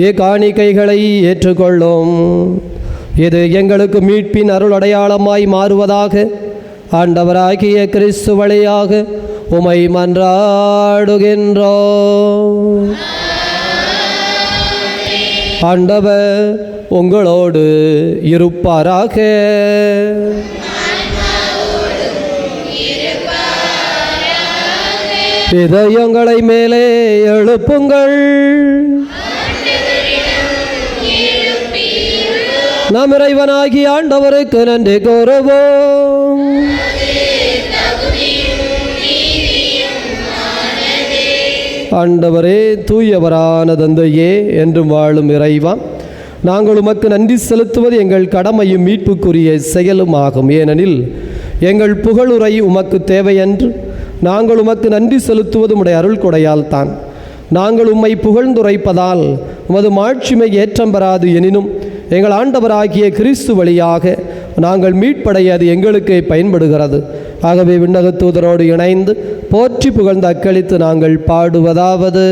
இக்காணிக்கைகளை ஏற்றுக்கொள்ளும். இது எங்களுக்கு மீட்பின் அருள் அடையாளமாய் மாறுவதாக ஆண்டவராகிய கிறிஸ்து வழியாக உமை மன்றாடுகின்றோம். ஆண்டவர் உங்களோடு இருப்பாராக. இதயங்களை மேலே எழுப்புங்கள். நம் இறைவனாகி ஆண்டவருக்கு நன்றி கூறுவோம். ஆண்டவரே, தூயவரான தந்தையே, என்றும் வாழும் இறைவா, நாங்கள் உமக்கு நன்றி செலுத்துவது எங்கள் கடமையும் மீட்புக்குரிய செயலும் ஆகும். ஏனெனில் எங்கள் புகழுரை உமக்கு தேவையன்று, நாங்கள் உமக்கு நன்றி செலுத்துவது உடைய அருள் கொடையால் தான். நாங்கள் உம்மை புகழ்ந்துரைப்பதால் உமது மாட்சிமை ஏற்றம் பெறாது. எனினும் எங்கள் ஆண்டவராகிய கிறிஸ்து வழியாக நாங்கள் மீட்படைய அது எங்களுக்கு பயன்படுகிறது. ஆகவே விண்ணக தூதரோடு இணைந்து போற்றி புகழ்ந்து அக்களித்து நாங்கள் பாடுவதாவது: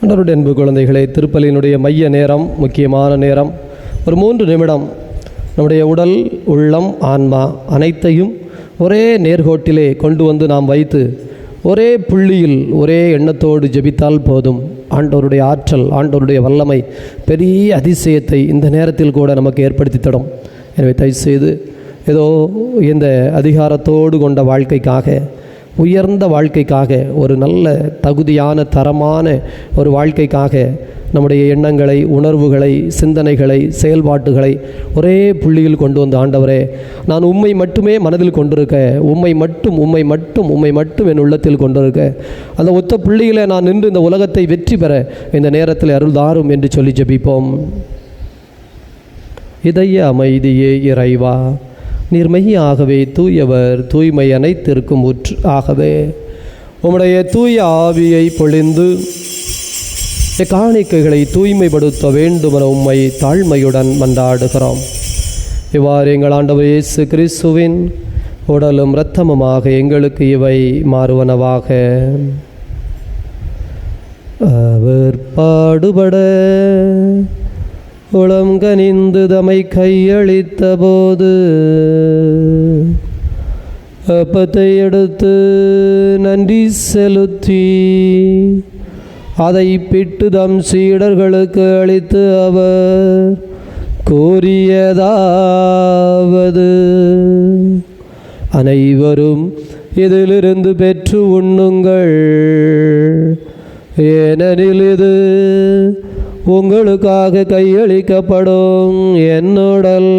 ஆண்டவருடைய அன்பு குழந்தைகளே, திருப்பலியினுடைய மைய நேரம், முக்கியமான நேரம், ஒரு 3 நிமிடம் நம்முடைய உடல், உள்ளம், ஆன்மா அனைத்தையும் ஒரே நேர்கோட்டிலே கொண்டு வந்து நாம் வைத்து ஒரே புள்ளியில் ஒரே எண்ணத்தோடு ஜெபித்தால் போதும். ஆண்டவருடைய ஆற்றல், ஆண்டவருடைய வல்லமை பெரிய அதிசயத்தை இந்த நேரத்தில் கூட நமக்கு ஏற்படுத்தி தரும். எனவே தயவுசெய்து ஏதோ இந்த அதிகாரத்தோடு கொண்ட வாழ்க்கைக்காக, உயர்ந்த வாழ்க்கைக்காக, ஒரு நல்ல தகுதியான தரமான ஒரு வாழ்க்கைக்காக நம்முடைய எண்ணங்களை, உணர்வுகளை, சிந்தனைகளை, செயல்பாட்டுகளை ஒரே புள்ளியில் கொண்டு வந்து, ஆண்டவரே, நான் உம்மை மட்டுமே மனதில் கொண்டிருக்க, உம்மை மட்டும் என் உள்ளத்தில் கொண்டிருக்க, அந்த ஒத்த புள்ளியில் நான் நின்று இந்த உலகத்தை வெற்றி பெற இந்த நேரத்தில் அருள் தாரும் என்று சொல்லி ஜெபிப்போம். இதய அமைதியே இறைவா, நீர் மெய்யாகவே தூயவர், தூய்மை அனைத்திற்கும் ஊற்று ஆகவே உம்முடைய தூய ஆவியை பொழிந்து காணிக்கைகளை தூய்மைப்படுத்த வேண்டுமென உம்மை தாழ்மையுடன் மன்றாடுகிறோம். இவ்வாறு எங்கள் ஆண்டவர் இயேசு கிறிஸ்துவின் உடலும் இரத்தமுமாக எங்களுக்கு இவை மாறுவனவாக. அவர் பாடுபட உளம் கனிந்து தமை கையளித்த போது அப்பத்தை எடுத்து நன்றி செலுத்தி அதை பிட்டு தம் சீடர்களுக்கு அளித்து அவர் கூறியதாவது: அனைவரும் இதிலிருந்து பெற்று உண்ணுங்கள், ஏனெனில் இது உங்களுக்காக கையளிக்கப்படும் என் உடல்.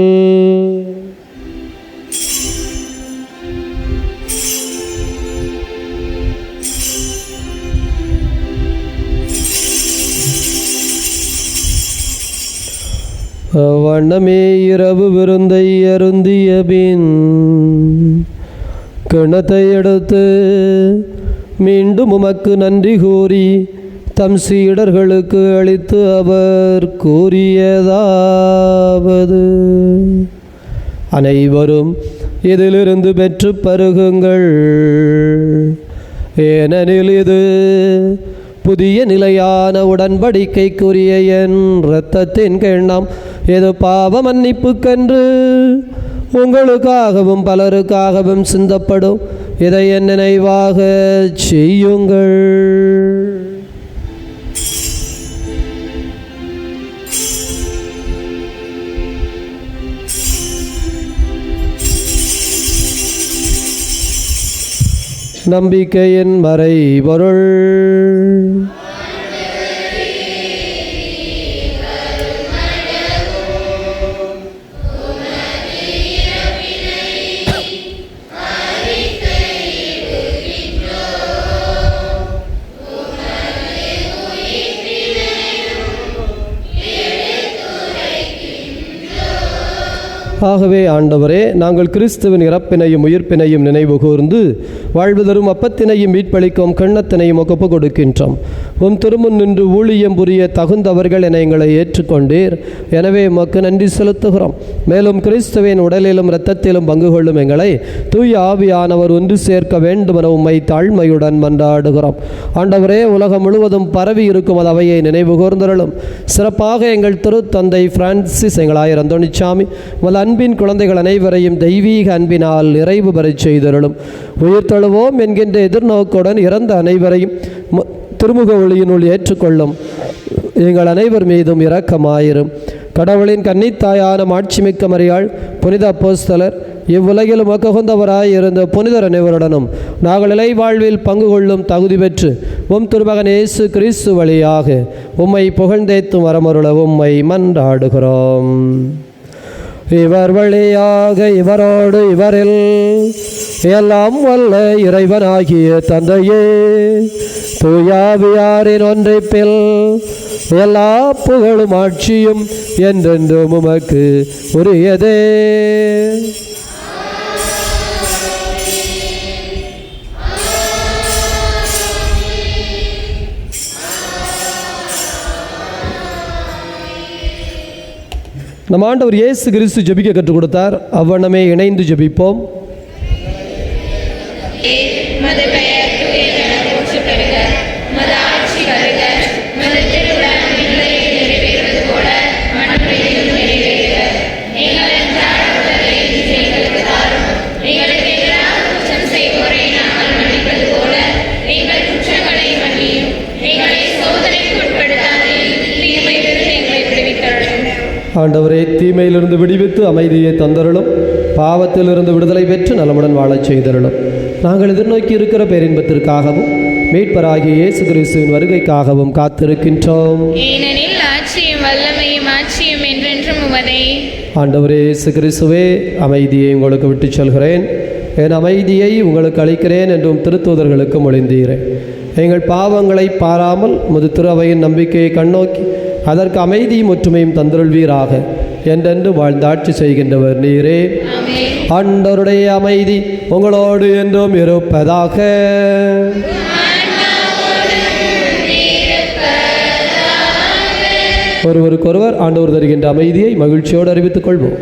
வண்ணமே இரவு விருந்தை அருந்திய பின் கிணத்தை எடுத்து மீண்டும் உமக்கு நன்றி கூறி தம் சீடர்களுக்கு அளித்து அவர் கூறியதாவது: அனைவரும் இதிலிருந்து பெற்று பருகுங்கள், ஏனெனில் இது புதிய நிலையான உடன்படிக்கைக்குரிய என் இரத்தத்தின் கிண்ணம். இது பாவ மன்னிப்புக்கென்று உங்களுக்காகவும் பலருக்காகவும் சிந்தப்படும். இதை என் நினைவாக செய்யுங்கள். நம்பிக்கையின் மறைபொருள். ஆகவே ஆண்டவரே, நாங்கள் கிறிஸ்துவின் இறப்பினையும் உயிர்ப்பினையும் நினைவு கூர்ந்து வாழ்வு தரும் அப்பத்தினையும் மீட்பளிக்கும் கிண்ணத்தினையும் ஒப்பு கொடுக்கின்றோம். உம் திருமுன் நின்று ஊழியம் புரிய தகுந்தவர்கள் என எங்களை ஏற்றுக்கொண்டீர். எனவே உமக்கு நன்றி செலுத்துகிறோம். மேலும் கிறிஸ்துவின் உடலிலும் இரத்தத்திலும் பங்கு கொள்ளும் எங்களை தூய ஆவியானவர் ஒன்று சேர்க்க வேண்டுமென உம்மை தாழ்மையுடன் மன்றாடுகிறோம். ஆண்டவரே, உலகம் முழுவதும் பரவி இருக்கும் அது அவையை நினைவு கூர்ந்தருளும். சிறப்பாக எங்கள் திருத்தந்தை பிரான்சிஸ், எங்கள் ஆயர் அந்தோணிசாமி, அன்பின் குழந்தைகள் அனைவரையும் தெய்வீக அன்பினால் நிறைவு பெறச் செய்தருளும். உயிர் தழுவோம் என்கின்ற எதிர்நோக்குடன் இறந்த அனைவரையும் திருமுக ஒளியினுள் ஏற்றுக்கொள்ளும். எங்கள் அனைவர் மீதும் இரக்கமாயிரும். கடவுளின் கன்னித்தாயான மாட்சிமிக்க மரியாள், புனித அப்போஸ்தலர், இவ்வுலகிலும் உகந்தவராய் இருந்த புனிதர் அனைவருடனும் நாங்கள் இலை வாழ்வில் பங்கு கொள்ளும் தகுதி பெற்று உம் திருமகன் இயேசு கிறிஸ்து வழியாக உம்மை புகழ்ந்தேத்தும் வரமருள உம்மை மன்றாடுகிறோம். இவர் வழியாக இவரோடு இவரில் எல்லாம் வல்ல இறைவனாகிய தந்தையே, தூயாவியாரின் ஒன்றைப்பில் எல்லா புகழும் ஆட்சியும் என்றென்றும் உமக்கு உரியதே. நம் ஆண்டவர் இயேசு கிறிஸ்து ஜெபிக்க கற்றுக் கொடுத்தார். அவ்வண்ணமே இணைந்து ஜெபிப்போம். ஆண்டவரே, தீமையிலிருந்து விடுவித்து அமைதியை தந்தருளும். பாவத்திலிருந்து விடுதலை பெற்று நலமுடன் வாழச் செய்தருளும். நாங்கள் எதிர்நோக்கி இருக்கிற பேரின்பத்திற்காகவும் மீட்பராகிய இயேசு கிறிஸ்துவின் வருகைக்காகவும் காத்திருக்கின்றோம். ஏனெனில் ஆட்சியும் வல்லமையும் ஆட்சியும் என்றென்றும் உமதே. ஆண்டவரே இயேசு கிறிஸ்துவே, அமைதியை உங்களுக்கு விட்டுச் சொல்கிறேன், என் அமைதியை உங்களுக்கு அளிக்கிறேன் என்றும் திருத்தூதர்களுக்கு மொழிந்தீரேன். எங்கள் பாவங்களை பாராமல் முது திருவையின் நம்பிக்கையை கண்ணோக்கி அதற்கு அமைதியும் ஒற்றுமையும் தந்தருள்வீராக. என்றென்று வாழ்ந்தாட்சி செய்கின்றவர் நீரே. ஆண்டவருடைய அமைதி உங்களோடு என்றும் இருப்பதாக. ஒருவருக்கொருவர் ஆண்டவர் தருகின்ற அமைதியை மகிழ்ச்சியோடு அறிவித்துக் கொள்வோம்.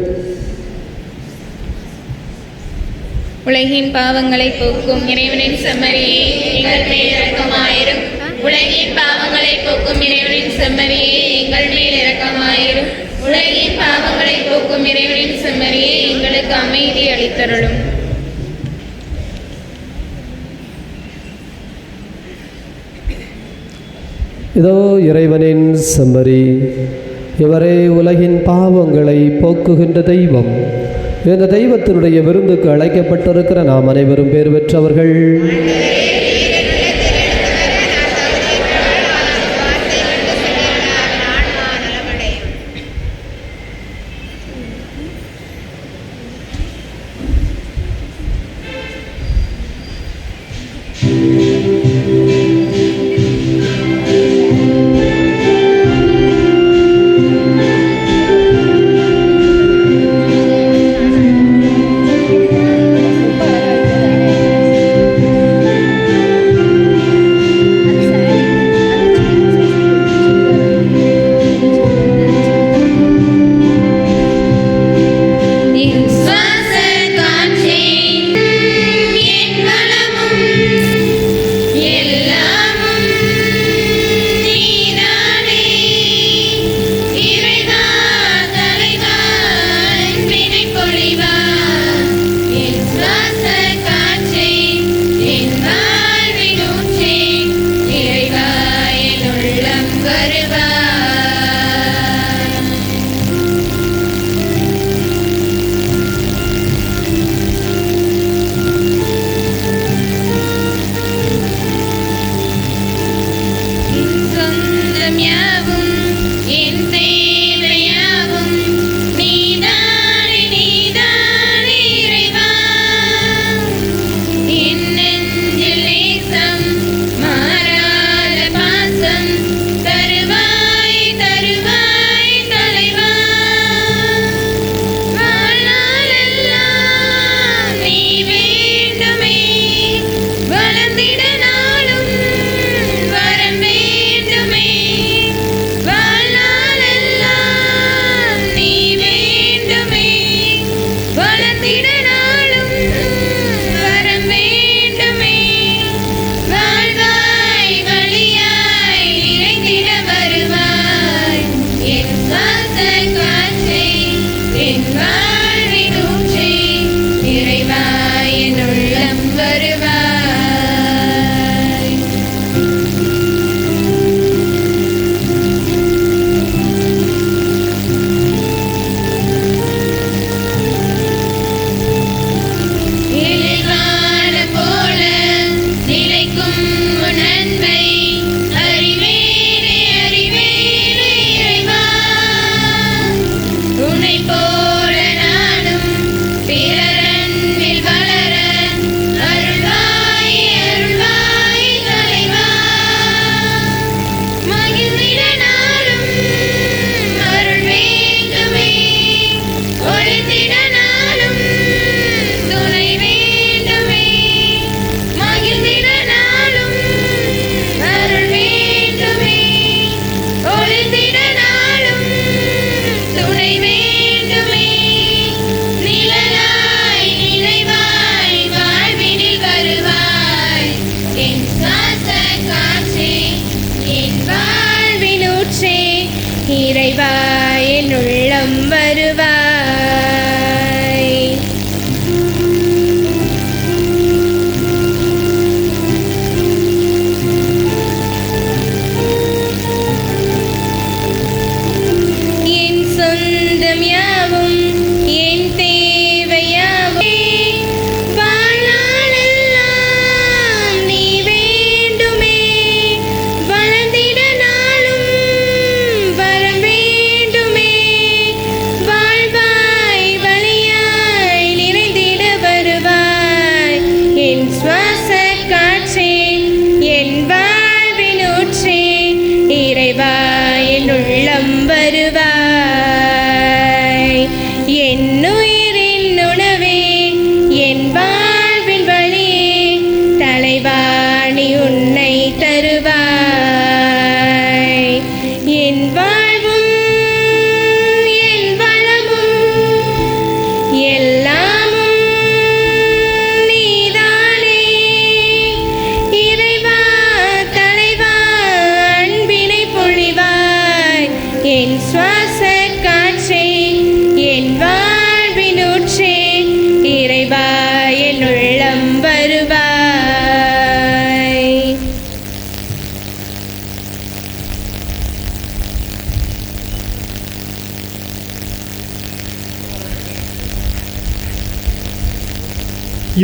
உலகின் பாவங்களை போக்கும் இறைவனின் செம்மறியே, எங்கள் மேல் இரக்கமாயிரும். உலகின் பாவங்களை போக்கும் இறைவனின் செம்மறியே, எங்கள் மேல் இரக்கமாயிரும். உலகின் பாவங்களை போக்கும் இறைவனின் செம்மறியே, எங்களுக்கு அமைதி அளித்தருளும். இதோ இறைவனின் செம்மறி, இவரே உலகின் பாவங்களை போக்குகின்ற தெய்வம். இந்த தெய்வத்தினுடைய விருந்துக்கு அழைக்கப்பட்டிருக்கிற நாம் அனைவரும் பேர் பெற்றவர்கள். மகிழ்ந்திட நாளும் வரம் வேண்டுமே. வாழ்வாய் வழியாய் நிறைந்திட வருவாய். என் சுவாச காற்றே, என் வாழ்வின் ஊற்றே, இறைவா என் உள்ளம் வருவாய். இறைவானம் போல நிலைக்கும் உன் அன்பை அறிவேனே, அறிவேனே இறைவா. உன்னைப் போல நானும் பிறர் அன்பில் வளர அருள்வாய், அருள்வாய் தலைவா. மகிழ்ந்திட நாளும் அருள் வேண்டுமே. ஒளிந்திட நாளும் துணை வேண்டுமே. மகிழ்ந்திட நாளும் அருள் வேண்டுமே. ஒளிந்திட நாளும் துணை வேண்டுமே. நிழலாய் நினைவாய் வாழ்வினில் வருவாய். என் சுவாச காற்றே, என் வாழ்வின் ஊற்றே, இறைவா என் உள்ளம் வருவாய். என் சொந்தம் யாவும் என் தேவையாவே வாழ்நாளெல்லாம் நீ வேண்டுமே. வளர்ந்திட நாளும் வரம் வேண்டுமே. வாழ்வாய் வழியாய் நிறைந்திட வருவாய். என் சுவாச காற்றே, என் வாழ்வின் ஊற்றே, இறைவா என் உள்ளம் வருவாய். என் உயிரின் உணவே, என் வாழ்வின் வழியே, தலைவா நீ உன்னை தருவாய். என் வாழ்வும் என் வளமும் எல்லாமும் நீதானே. இறைவா தலைவா அன்பினை பொழிவாய். என் சுவாச காற்றே, என் வாழ்வின் ஊற்றே, இறைவா என் உள்ளம் வருவாய்.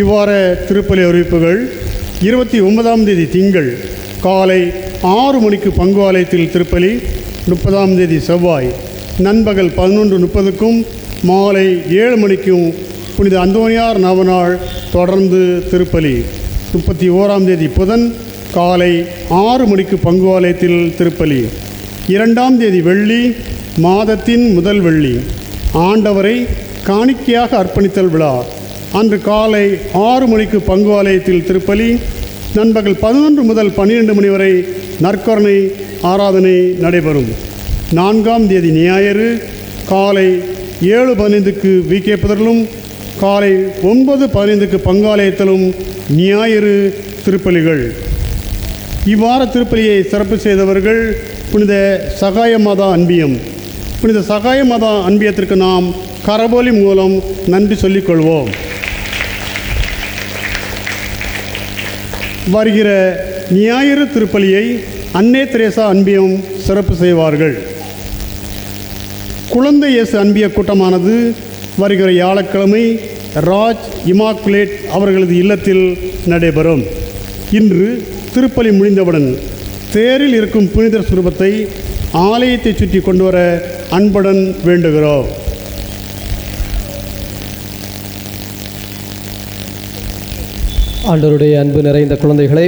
இவ்வாறு திருப்பலி அறிவிப்புகள் 29ஆம் தேதி திங்கள் காலை 6 மணிக்கு பங்கு ஆலயத்தில் திருப்பலி, 30ஆம் தேதி செவ்வாய் நண்பகல் 11:30க்கும் மாலை 7 மணிக்கும் புனித அந்தோனியார் நவநாள் தொடர்ந்து திருப்பலி, 31ஆம் தேதி புதன் காலை 6 மணிக்கு பங்கு ஆலயத்தில் திருப்பலி, 2ஆம் தேதி வெள்ளி மாதத்தின் முதல் வெள்ளி ஆண்டவரை காணிக்கையாக அர்ப்பணித்தல் விழா அன்று காலை 6 மணிக்கு பங்கு ஆலயத்தில் திருப்பலி, நண்பகல் 11 முதல் 12 மணி வரை நற்கருணை ஆராதனை நடைபெறும். 4ஆம் தேதி ஞாயிறு காலை 7:15க்கு விகே புதரிலும் காலை 9:15க்கு பங்காலயத்திலும் ஞாயிறு திருப்பலிகள். இவ்வார திருப்பலியை சிறப்பு செய்தவர்கள் புனித சகாயமாதா அன்பியம். புனித சகாயமாதா அன்பியத்திற்கு நாம் கரபோலி மூலம் நன்றி சொல்லிக்கொள்வோம். வருகிற ஞாயிறு திருப்பலியை அன்னை தெரேசா அன்பியம் சிறப்பு செய்வார்கள். குழந்தை இயேசு அன்பிய கூட்டமானது வருகிற வியாழக்கிழமை ராஜ் இமாக்குலேட் அவர்களது இல்லத்தில் நடைபெறும். இன்று திருப்பலி முடிந்தவுடன் தேரில் இருக்கும் புனிதர் சுரூபத்தை ஆலயத்தை சுற்றி கொண்டு வர அன்புடன் வேண்டுகிறோம். ஆண்டவருடைய அன்பு நிறைந்த குழந்தைகளை,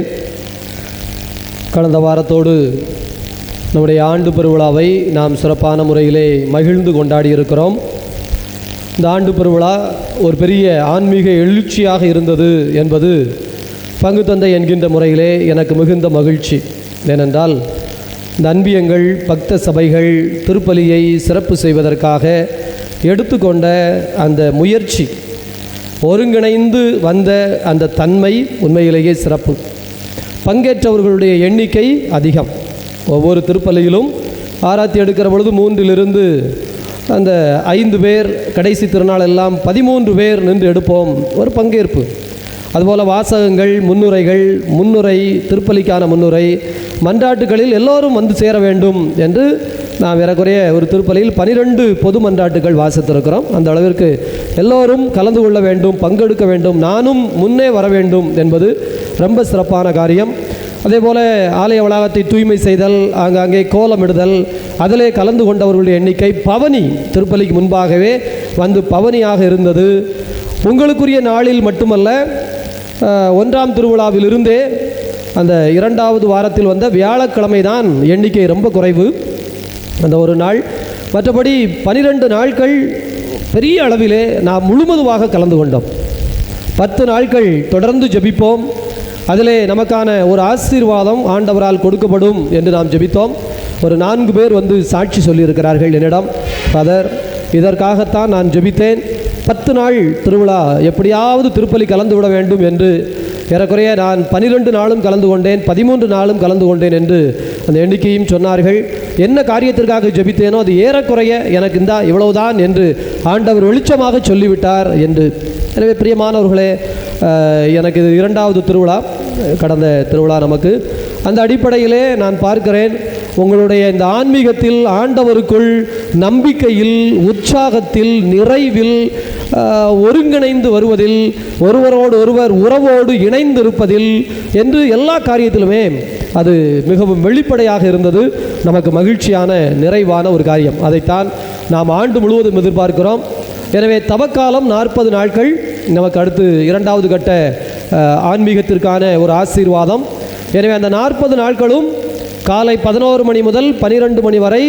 கடந்த வாரத்தோடு நம்முடைய ஆண்டு பெருவிழாவை நாம் சிறப்பான முறையிலே மகிழ்ந்து கொண்டாடி இருக்கிறோம். இந்த ஆண்டு பெருவிழா ஒரு பெரிய ஆன்மீக எழுச்சியாக இருந்தது என்பது பங்கு தந்தை என்கின்ற முறையிலே எனக்கு மிகுந்த மகிழ்ச்சி. ஏனென்றால் இந்த அன்பியங்கள் பக்த சபைகள் திருப்பலியை சிறப்பு செய்வதற்காக எடுத்துக்கொண்ட அந்த முயற்சி ஒருங்கிணைந்து வந்த அந்த தன்மை உண்மையிலேயே சிறப்பு. பங்கேற்றவர்களுடைய எண்ணிக்கை அதிகம். ஒவ்வொரு திருப்பலியிலும் ஆராத்தி எடுக்கிற பொழுது 3 அந்த 5 பேர், கடைசி திருநாள் எல்லாம் 13 பேர் நின்று எடுப்போம், ஒரு பங்கேற்பு. அதுபோல் வாசகங்கள், முன்னுரை, திருப்பலிக்கான முன்னுரை, மன்றாட்டுகளில் எல்லோரும் வந்து சேர வேண்டும் என்று நாம் ஏறக்குறைய ஒரு திருப்பலியில் 12 பொது மன்றாட்டுகள் வாசித்திருக்கிறோம். அந்த அளவிற்கு எல்லோரும் கலந்து கொள்ள வேண்டும், பங்கெடுக்க வேண்டும், நானும் முன்னே வர வேண்டும் என்பது ரொம்ப சிறப்பான காரியம். அதே போல் ஆலய வளாகத்தை தூய்மை செய்தல், ஆங்காங்கே கோலமிடுதல், அதிலே கலந்து கொண்டவர்களுடைய எண்ணிக்கை, பவனி திருப்பலிக்கு முன்பாகவே வந்து பவனியாக இருந்தது. உங்களுக்குரிய நாளில் மட்டுமல்ல, 1ஆம் திருவிழாவிலிருந்தே அந்த 2வது வாரத்தில் வந்த வியாழக்கிழமை தான் எண்ணிக்கை ரொம்ப குறைவு, அந்த ஒரு நாள். மற்றபடி 12 நாட்கள் பெரிய அளவிலே நாம் முழுவதுமாக கலந்து கொண்டோம். 10 நாட்கள் தொடர்ந்து ஜெபிப்போம். அதிலே நமக்கான ஒரு ஆசீர்வாதம் ஆண்டவரால் கொடுக்கப்படும் என்று நாம் ஜெபித்தோம். ஒரு 4 பேர் வந்து சாட்சி சொல்லியிருக்கிறார்கள் என்னிடம், ஃபாதர் இதற்காகத்தான் நான் ஜெபித்தேன், 10 நாள் திருவிழா எப்படியாவது திருப்பலி கலந்து விட வேண்டும் என்று. ஏறக்குறைய நான் 12 நாளும் கலந்து கொண்டேன், 13 நாளும் கலந்து கொண்டேன் என்று அந்த எண்ணிக்கையும் சொன்னார்கள். என்ன காரியத்திற்காக ஜெபித்தேனோ அது ஏறக்குறைய எனக்கு இவ்வளவுதான் என்று ஆண்டவர் வெளிச்சமாக சொல்லிவிட்டார் என்று. எனவே பிரியமானவர்களே, எனக்கு இது 2வது திருவிழா, கடந்த திருவிழா நமக்கு. அந்த அடிப்படையிலே நான் பார்க்கிறேன், உங்களுடைய இந்த ஆன்மீகத்தில், ஆண்டவருக்குள் நம்பிக்கையில், உற்சாகத்தில், நிறைவில், ஒருங்கிணைந்து வருவதில், ஒருவரோடு ஒருவர் உறவோடு இணைந்து இருப்பதில் என்று எல்லா காரியத்திலுமே அது மிகவும் வெளிப்படையாக இருந்தது. நமக்கு மகிழ்ச்சியான, நிறைவான ஒரு காரியம். அதைத்தான் நாம் ஆண்டு முழுவதும் எதிர்பார்க்கிறோம். எனவே தவக்காலம் 40 நாட்கள் நமக்கு அடுத்து 2வது கட்ட ஆன்மீகத்திற்கான ஒரு ஆசீர்வாதம். எனவே அந்த 40 நாட்களும் காலை 11 மணி முதல் 12 மணி வரை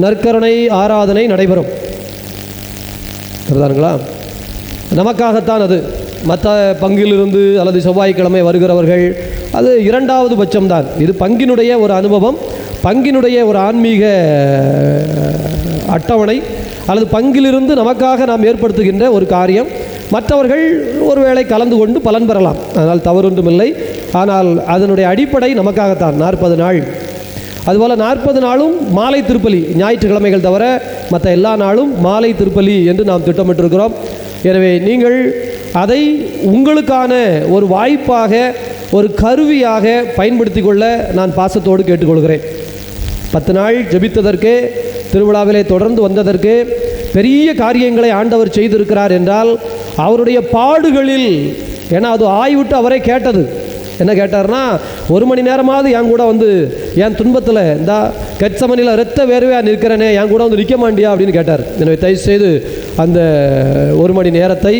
நற்கருணை ஆராதனை நடைபெறும். சரிதானுங்களா? நமக்காகத்தான் அது. மற்ற பங்கிலிருந்து அல்லது செவ்வாய்க்கிழமை வருகிறவர்கள் அது 2வது பட்சம்தான். இது பங்கினுடைய ஒரு அனுபவம், பங்கினுடைய ஒரு ஆன்மீக அட்டவணை, அல்லது பங்கிலிருந்து நமக்காக நாம் ஏற்படுத்துகின்ற ஒரு காரியம். மற்றவர்கள் ஒருவேளை கலந்து கொண்டு பலன் பெறலாம், அதனால் தவறொன்றும் இல்லை. ஆனால் அதனுடைய அடிப்படை நமக்காகத்தான் 40 நாள். அதுபோல் 40 நாளும் மாலை திருப்பலி, ஞாயிற்றுக்கிழமைகள் தவிர மற்ற எல்லா நாளும் மாலை திருப்பலி என்று நாம் திட்டமிட்டிருக்கிறோம். எனவே நீங்கள் அதை உங்களுக்கான ஒரு வாய்ப்பாக, ஒரு கருவியாக பயன்படுத்தி கொள்ள நான் பாசத்தோடு கேட்டுக்கொள்கிறேன். 10 நாள் ஜெபித்ததற்கு, திருவிழாவிலே தொடர்ந்து வந்ததற்கு, பெரிய காரியங்களை ஆண்டவர் செய்திருக்கிறார் என்றால் அவருடைய பாடுகளில், ஏன்னா அது ஆய்விட்டு அவரே கேட்டது. என்ன கேட்டார்னா, 1 மணி நேரமாவது என் கூட வந்து என் துன்பத்தில் இந்த கெத்சமனியில் இரத்த வேர்வையாக நிற்கிறேனே, என் கூட வந்து நிற்க மாட்டியா அப்படின்னு கேட்டார். எனவே தயவுசெய்து அந்த 1 மணி நேரத்தை,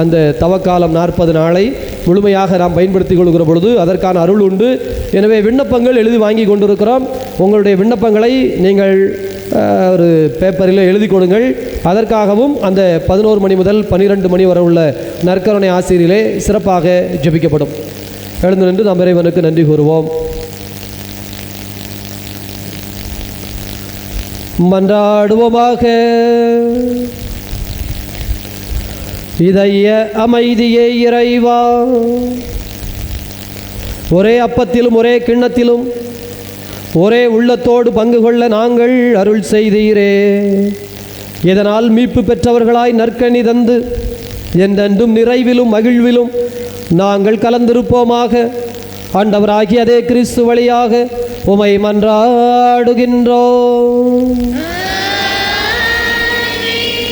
அந்த தவக்காலம் 40 நாளை முழுமையாக நாம் பயன்படுத்தி கொள்கிற பொழுது அதற்கான அருள் உண்டு. எனவே விண்ணப்பங்கள் எழுதி வாங்கி கொண்டிருக்கிறோம். உங்களுடைய விண்ணப்பங்களை நீங்கள் ஒரு பேப்பரில் எழுதி கொடுங்கள். அதற்காகவும் அந்த 11 மணி முதல் 12 மணி வரை உள்ள நற்கருணை ஆசிரியிலே சிறப்பாக ஜெபிக்கப்படும். எழுந்து நின்று நாம் இறைவனுக்கு நன்றி கூறுவோம். மன்றாடுவோமாக. இதய அமைதியே இறைவா, ஒரே அப்பத்திலும் ஒரே கிண்ணத்திலும் ஒரே உள்ளத்தோடு பங்கு கொள்ள நாங்கள் அருள் செய்தீரே. இதனால் மீட்பு பெற்றவர்களாய் நற்கனி தந்து என்றென்றும் நிறைவிலும் மகிழ்விலும் நாங்கள் கலந்திருப்போமாக. ஆண்டவராகிய அதே கிறிஸ்து வழியாக உமை மன்றாடுகின்றோம்.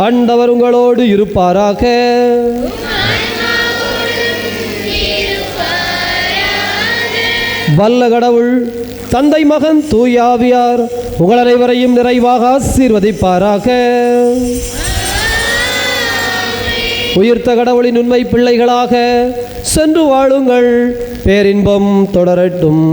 ஆண்டவர் உங்களோடு இருப்பாராக. வல்ல கடவுள் தந்தை, மகன், தூய ஆவியார் உங்கள் அனைவரையும் நிறைவாக ஆசீர்வதிப்பாராக. உயிர்த்த கடவுளின் உண்மை பிள்ளைகளாக சென்று வாழுங்கள். பேரின்பம் தொடரட்டும்.